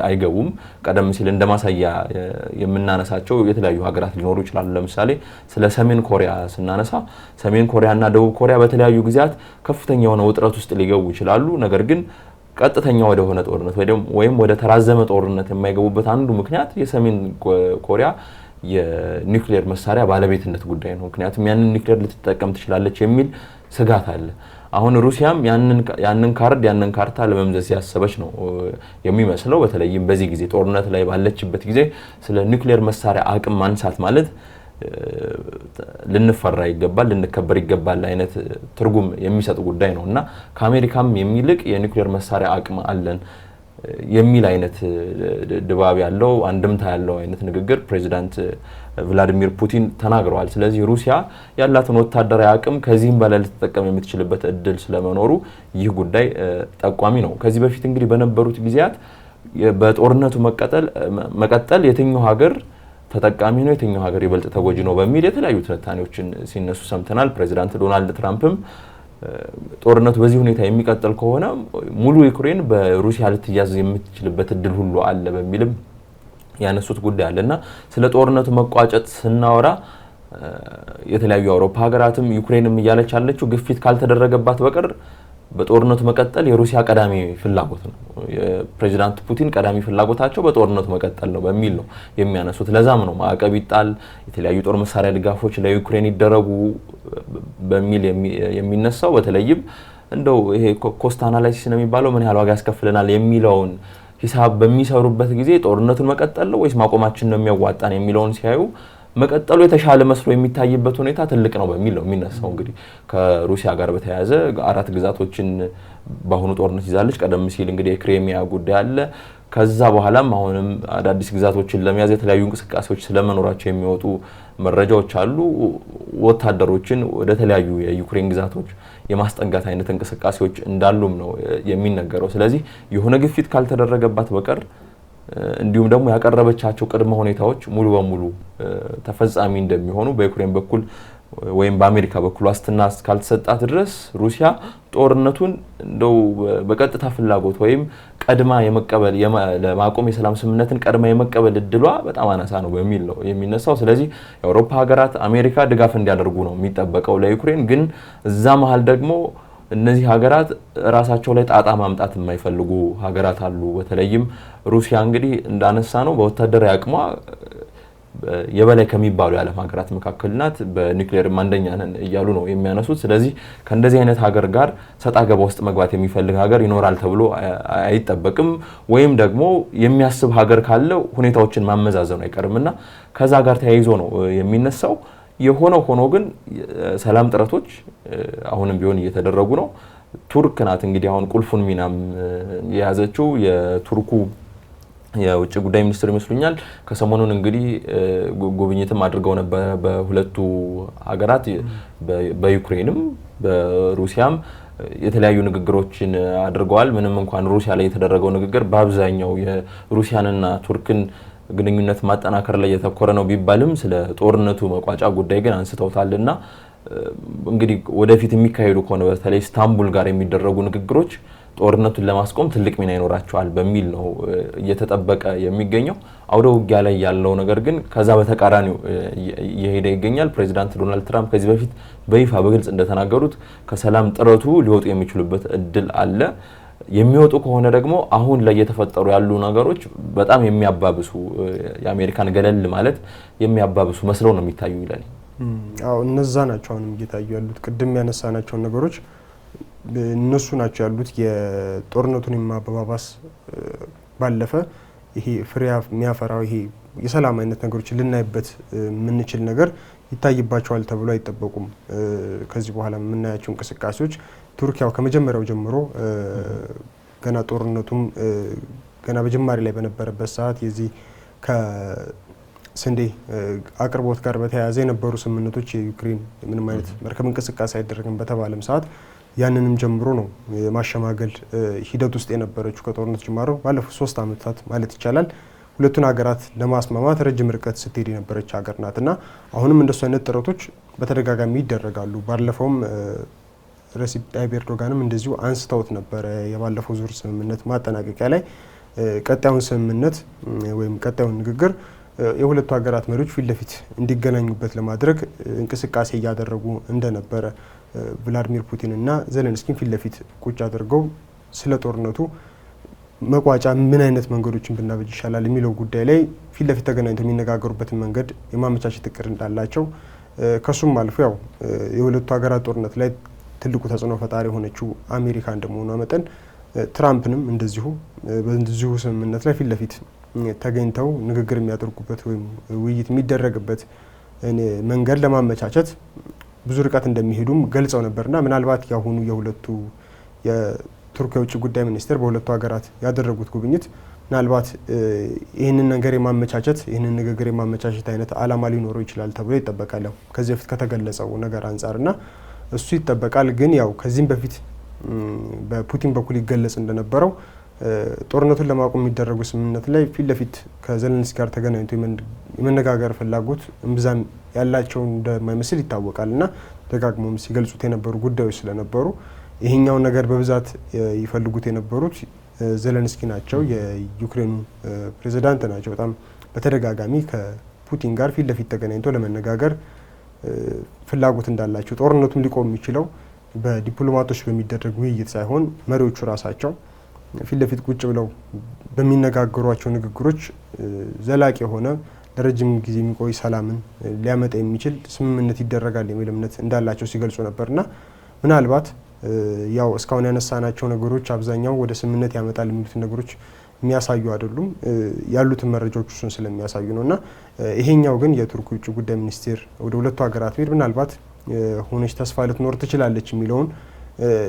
አይገቡም። ቀደም ሲል እንደማሳያ የምናነሳቸው የተለያዩ ሀገራት ሊኖሩ ይችላሉ። ለምሳሌ ስለ ሰሜን ኮሪያ ስናነሳ ሰሜን ኮሪያና ደቡብ ኮሪያ በተለያዩ ጊዜያት ከፍተኛ የሆነ ውጥረት ውስጥ ሊገቡ ይችላሉ። ነገር ግን ቀጥተኛ ወደ ሆነ ጦርነት ወይም ወደ ተራዘመ ጦርነት የማይገቡበት አንዱ ምክንያት የሰሜን ኮሪያ የኒውክሌር መሳሪያ ባለቤትነት ጉዳይ ነው። ምክንያቱም ያንን ኒውክሌር ልትጠቀም ትችላለች የሚል ስጋት አለ። አሁን ሩሲያም ያንን ካርታ ለመምዘዝ ያሰበች ነው የሚመስለው። በተለይም በዚህ ጊዜ ጦርነት ላይ ባለችበት ጊዜ ስለ ኒውክሌር መሳሪያ አቅም ማንሳት ማለት ልንፈራ ይገባል፣ ልንከበር ይገባል አይነት ትርጉም የሚሰጥ ጉዳይ ነው እና ከአሜሪካም የሚልቅ የኒውክሌር መሳሪያ አቅም አለን የሚል አይነት ድባብ ያለው አንድምታ ያለው አይነት ንግግር ፕሬዚዳንት ቭላዲሚር ፑቲን ተናግረዋል። ስለዚህ ሩሲያ ያላትን ወታደራዊ አቅም ከዚህም በላይ ልትጠቀም የምትችልበት እድል ስለመኖሩ ይህ ጉዳይ ጠቋሚ ነው። ከዚህ በፊት እንግዲህ በነበሩት ጊዜያት በጦርነቱ መቀጠል የትኛው ሀገር ተጠቃሚ ነው፣ የትኛው ሀገር ይበልጥ ተጎጂ ነው በሚል የተለያዩ ትንታኔዎችን ሲነሱ ሰምተናል። ፕሬዚዳንት ዶናልድ ትራምፕም ጦርነቱ በዚህ ሁኔታ የሚቀጥል ከሆነ ሙሉ ዩክሬን በሩሲያ ልትያዝ የምትችልበት እድል ሁሉ አለ በሚልም ያነሱት ጉዳይ አለና ስለ ጦርነቱ መቋጨት ስናወራ የተለያዩ አውሮፓ ሀገራትም ዩክሬንም እያለች ያለችው ግፊት ካልተደረገባት በቀር በጦርነቱ መቀጠል የሩሲያ ቀዳሚ ፍላጎት ነው። የፕሬዚዳንት ፑቲን ቀዳሚ ፍላጎታቸው በጦርነቱ መቀጠል ነው በሚል ነው የሚያነሱት። ለዛም ነው ማዕቀብ ይጣል፣ የተለያዩ ጦር መሳሪያ ድጋፎች ለዩክሬን ይደረጉ በሚል የሚነሳው። በተለይም እንደው ይሄ ኮስት አናላይሲስ ነው የሚባለው ምን ያህል ዋጋ ያስከፍለናል የሚለውን ሂሳብ በሚሰሩበት ጊዜ ጦርነቱን መቀጠል ነው ወይስ ማቆማችን ነው የሚያዋጣን የሚለውን ሲያዩ መቀጠሉ የተሻለ መስሎ የሚታይበት ሁኔታ ትልቅ ነው በሚል ነው የሚነሳው። እንግዲህ ከሩሲያ ጋር በተያያዘ 4 ግዛቶችን በአሁኑ ጦርነት ይዛለች። ቀደም ሲል እንግዲህ የክሬሚያ ጉዳይ አለ። ከዛ በኋላም አሁንም አዳዲስ ግዛቶችን ለመያዝ የተለያዩ እንቅስቃሴዎች ስለመኖራቸው የሚወጡ መረጃዎች አሉ። ወታደሮችን ወደ ተለያዩ የዩክሬን ግዛቶች የማስጠጋት አይነት እንቅስቃሴዎች እንዳሉም ነው የሚነገረው። ስለዚህ የሆነ ግፊት ካልተደረገባት በቀር እንዲሁም ደግሞ ያቀረበቻቸው ቅድመ ሁኔታዎች ሙሉ በሙሉ ተፈጻሚ እንደሚሆኑ በዩክሬን በኩል ወይም በአሜሪካ በኩል ዋስትና ካልተሰጣት ድረስ ሩሲያ ጦርነቱን እንደው በቀጥታ ፍላጎት ወይም ቀድማ የመቀበል ለማቆም የሰላም ስምምነትን ቀድማ የመቀበል እድሏ በጣም አናሳ ነው በሚል ነው የሚነሳው። ስለዚህ የአውሮፓ ሀገራት አሜሪካ ድጋፍ እንዲያደርጉ ነው የሚጠበቀው ለዩክሬን። ግን እዛ መሀል ደግሞ እነዚህ ሀገራት ራሳቸው ላይ ጣጣ ማምጣት የማይፈልጉ ሀገራት አሉ። በተለይም ሩሲያ እንግዲህ እንዳነሳ ነው በወታደራዊ አቅሟ የበላይ ከሚባሉ የዓለም ሀገራት መካከል ናት። በኒውክሌር አንደኛ ነን እያሉ ነው የሚያነሱት። ስለዚህ ከእንደዚህ አይነት ሀገር ጋር ሰጣ ገባ ውስጥ መግባት የሚፈልግ ሀገር ይኖራል ተብሎ አይጠበቅም። ወይም ደግሞ የሚያስብ ሀገር ካለ ሁኔታዎችን ማመዛዘኑ አይቀርምና ከዛ ጋር ተያይዞ ነው የሚነሳው። የሆነው ሆኖ ግን ሰላም ጥረቶች አሁንም ቢሆን እየተደረጉ ነው። ቱርክ ናት እንግዲህ አሁን ቁልፉን ሚናም የያዘችው። የቱርኩ የውጭ ጉዳይ ሚኒስትር ይመስሉኛል ከሰሞኑን እንግዲህ ጉብኝትም አድርገው ነበር በሁለቱ ሀገራት በዩክሬንም በሩሲያም የተለያዩ ንግግሮችን አድርገዋል። ምንም እንኳን ሩሲያ ላይ የተደረገው ንግግር በአብዛኛው የሩሲያንና ቱርክን ግንኙነት ማጠናከር ላይ የተኮረ ነው ቢባልም ስለ ጦርነቱ መቋጫ ጉዳይ ግን አንስተውታልና እንግዲህ ወደፊት የሚካሄዱ ከሆነ በተለይ ኢስታንቡል ጋር የሚደረጉ ንግግሮች ጦርነቱን ለማስቆም ትልቅ ሚና ይኖራቸዋል በሚል ነው እየተጠበቀ የሚገኘው። አውደ ውጊያ ላይ ያለው ነገር ግን ከዛ በተቃራኒው እየሄደ ይገኛል። ፕሬዚዳንት ዶናልድ ትራምፕ ከዚህ በፊት በይፋ በግልጽ እንደተናገሩት ከሰላም ጥረቱ ሊወጡ የሚችሉበት እድል አለ። የሚወጡ ከሆነ ደግሞ አሁን ላይ የተፈጠሩ ያሉ ነገሮች በጣም የሚያባብሱ የአሜሪካን ገለል ማለት የሚያባብሱ መስለው ነው የሚታዩ ይላል። አዎ እነዛ ናቸው አሁንም እየታዩ ያሉት። ቅድም ያነሳናቸው ነገሮች እነሱ ናቸው ያሉት የጦርነቱን የማባባስ ባለፈ ይሄ ፍሬ የሚያፈራው ይሄ የሰላም አይነት ነገሮችን ልናይበት የምንችል ነገር ይታይባቸዋል ተብሎ አይጠበቁም። ከዚህ በኋላ የምናያቸው እንቅስቃሴዎች ቱርክ ያው ከመጀመሪያው ጀምሮ ገና ጦርነቱም ገና በጅማሬ ላይ በነበረበት ሰዓት የዚህ ከስንዴ አቅርቦት ጋር በተያያዘ የነበሩ ስምምነቶች የዩክሬን ምንም አይነት መርከብ እንቅስቃሴ አይደረግም በተባለም ሰዓት ያንንም ጀምሮ ነው የማሸማገል ሂደት ውስጥ የነበረችው ከጦርነት ጅማሮ ባለፉት 3 ዓመታት ማለት ይቻላል ሁለቱን ሀገራት ለማስማማት ረጅም ርቀት ስትሄድ የነበረች ሀገር ናትና አሁንም እንደሱ አይነት ጥረቶች በተደጋጋሚ ይደረጋሉ። ባለፈውም ረሲፕ ጣይብ ኤርዶጋንም እንደዚሁ አንስተውት ነበረ። የባለፈው ዙር ስምምነት ማጠናቀቂያ ላይ ቀጣዩን ስምምነት ወይም ቀጣዩን ንግግር የሁለቱ ሀገራት መሪዎች ፊት ለፊት እንዲገናኙበት ለማድረግ እንቅስቃሴ እያደረጉ እንደነበረ ቭላዲሚር ፑቲን እና ዜሌንስኪን ፊት ለፊት ቁጭ አድርገው ስለ ጦርነቱ መቋጫ ምን አይነት መንገዶችን ብናበጅ ይሻላል የሚለው ጉዳይ ላይ ፊት ለፊት ተገናኝተው የሚነጋገሩበትን መንገድ የማመቻቸት እቅድ እንዳላቸው ከሱም አልፎ ያው የሁለቱ ሀገራት ጦርነት ላይ ትልቁ ተጽዕኖ ፈጣሪ የሆነችው አሜሪካ እንደመሆኗ መጠን ትራምፕንም እንደዚሁ በዚሁ ስምምነት ላይ ፊት ለፊት ተገኝተው ንግግር የሚያደርጉበት ወይም ውይይት የሚደረግበት መንገድ ለማመቻቸት ብዙ ርቀት እንደሚሄዱም ገልጸው ነበርና ምናልባት ያሁኑ የሁለቱ የቱርክ የውጭ ጉዳይ ሚኒስትር በሁለቱ ሀገራት ያደረጉት ጉብኝት ምናልባት ይህንን ነገር የማመቻቸት ይህንን ንግግር የማመቻቸት አይነት አላማ ሊኖረው ይችላል ተብሎ ይጠበቃል። ከዚህ በፊት ከተገለጸው ነገር አንጻርና እሱ ይጠበቃል። ግን ያው ከዚህም በፊት በፑቲን በኩል ይገለጽ እንደነበረው ጦርነቱን ለማቆም የሚደረጉ ስምምነት ላይ ፊት ለፊት ከዜሌንስኪ ጋር ተገናኝቶ የመነጋገር ፍላጎት እምብዛም ያላቸው እንደማይመስል ይታወቃልና ደጋግሞም ሲገልጹት የነበሩ ጉዳዮች ስለነበሩ ይሄኛው ነገር በብዛት ይፈልጉት የነበሩት ዜሌንስኪ ናቸው። የዩክሬኑ ፕሬዝዳንት ናቸው። በጣም በተደጋጋሚ ከፑቲን ጋር ፊት ለፊት ተገናኝቶ ለመነጋገር ፍላጎት እንዳላቸው ጦርነቱም ሊቆም የሚችለው በዲፕሎማቶች በሚደረግ ውይይት ሳይሆን መሪዎቹ ራሳቸው ፊት ለፊት ቁጭ ብለው በሚነጋገሯቸው ንግግሮች ዘላቂ የሆነ ለረጅም ጊዜ የሚቆይ ሰላምን ሊያመጣ የሚችል ስምምነት ይደረጋል የሚል እምነት እንዳላቸው ሲገልጹ ነበርና ምናልባት ያው እስካሁን ያነሳናቸው ነገሮች አብዛኛው ወደ ስምምነት ያመጣል የሚሉት ነገሮች የሚያሳዩ አይደሉም። ያሉትን መረጃዎች እሱን ስለሚያሳዩ ነውና ይሄኛው ግን የቱርክ ውጭ ጉዳይ ሚኒስቴር ወደ ሁለቱ ሀገራት ሄድ ምናልባት ሆነች ተስፋ ልትኖር ትችላለች የሚለውን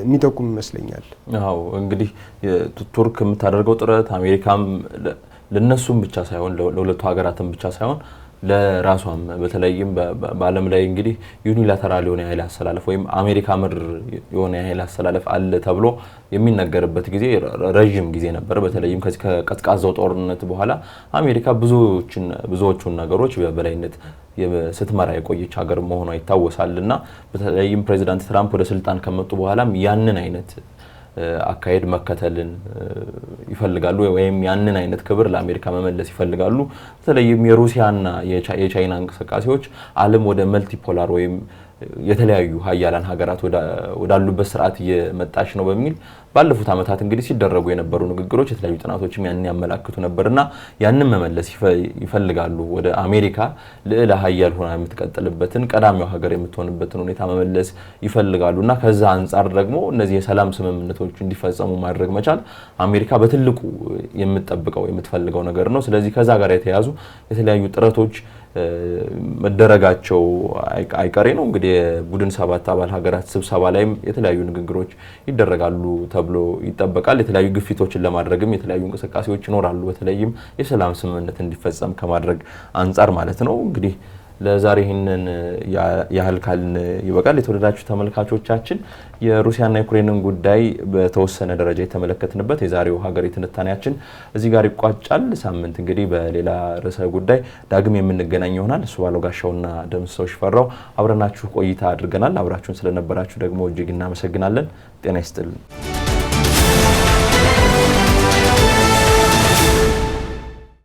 የሚጠቁም ይመስለኛል። አዎ እንግዲህ ቱርክ የምታደርገው ጥረት አሜሪካም ለነሱም ብቻ ሳይሆን ለሁለቱ ሀገራትም ብቻ ሳይሆን ለራሷም በተለይም በዓለም ላይ እንግዲህ ዩኒላተራል የሆነ የኃይል አሰላለፍ ወይም አሜሪካ ምድር የሆነ የኃይል አሰላለፍ አለ ተብሎ የሚነገርበት ጊዜ ረጅም ጊዜ ነበር። በተለይም ከዚህ ከቀዝቃዛው ጦርነት በኋላ አሜሪካ ብዙዎቹን ነገሮች በበላይነት ስትመራ የቆየች ሀገር መሆኗ ይታወሳልና በተለይም ፕሬዚዳንት ትራምፕ ወደ ስልጣን ከመጡ በኋላም ያንን አይነት አካሄድ መከተልን ይፈልጋሉ ወይም ያንን አይነት ክብር ለአሜሪካ መመለስ ይፈልጋሉ። በተለይም የሩሲያና የቻይና እንቅስቃሴዎች ዓለም ወደ መልቲፖላር ወይም የተለያዩ ሀያላን ሀገራት ወዳሉበት ስርዓት እየመጣች ነው በሚል ባለፉት ዓመታት እንግዲህ ሲደረጉ የነበሩ ንግግሮች የተለያዩ ጥናቶችም ያንን ያመላክቱ ነበርና ያንን መመለስ ይፈልጋሉ። ወደ አሜሪካ ልዕለ ሀያል ሆና የምትቀጥልበትን ቀዳሚው ሀገር የምትሆንበትን ሁኔታ መመለስ ይፈልጋሉና ከዛ አንጻር ደግሞ እነዚህ የሰላም ስምምነቶች እንዲፈጸሙ ማድረግ መቻል አሜሪካ በትልቁ የምትጠብቀው የምትፈልገው ነገር ነው። ስለዚህ ከዛ ጋር የተያዙ የተለያዩ ጥረቶች መደረጋቸው አይቀሬ ነው። እንግዲህ የቡድን 7 አባል ሀገራት ስብሰባ ላይም የተለያዩ ንግግሮች ይደረጋሉ ተብሎ ይጠበቃል። የተለያዩ ግፊቶችን ለማድረግም የተለያዩ እንቅስቃሴዎች ይኖራሉ። በተለይም የሰላም ስምምነት እንዲፈጸም ከማድረግ አንጻር ማለት ነው። እንግዲህ ለዛሬ ይህንን ያህል ካልን ይበቃል። የተወደዳችሁ ተመልካቾቻችን የሩሲያና ዩክሬንን ጉዳይ በተወሰነ ደረጃ የተመለከትንበት የዛሬው ሀገሬ ትንታኔያችን እዚህ ጋር ይቋጫል። ሳምንት እንግዲህ በሌላ ርዕሰ ጉዳይ ዳግም የምንገናኝ ይሆናል። እሱ ባለው ጋሻውና ደምሰው ሽፈራው አብረናችሁ ቆይታ አድርገናል። አብራችሁን ስለነበራችሁ ደግሞ እጅግ እናመሰግናለን። ጤና ይስጥልን።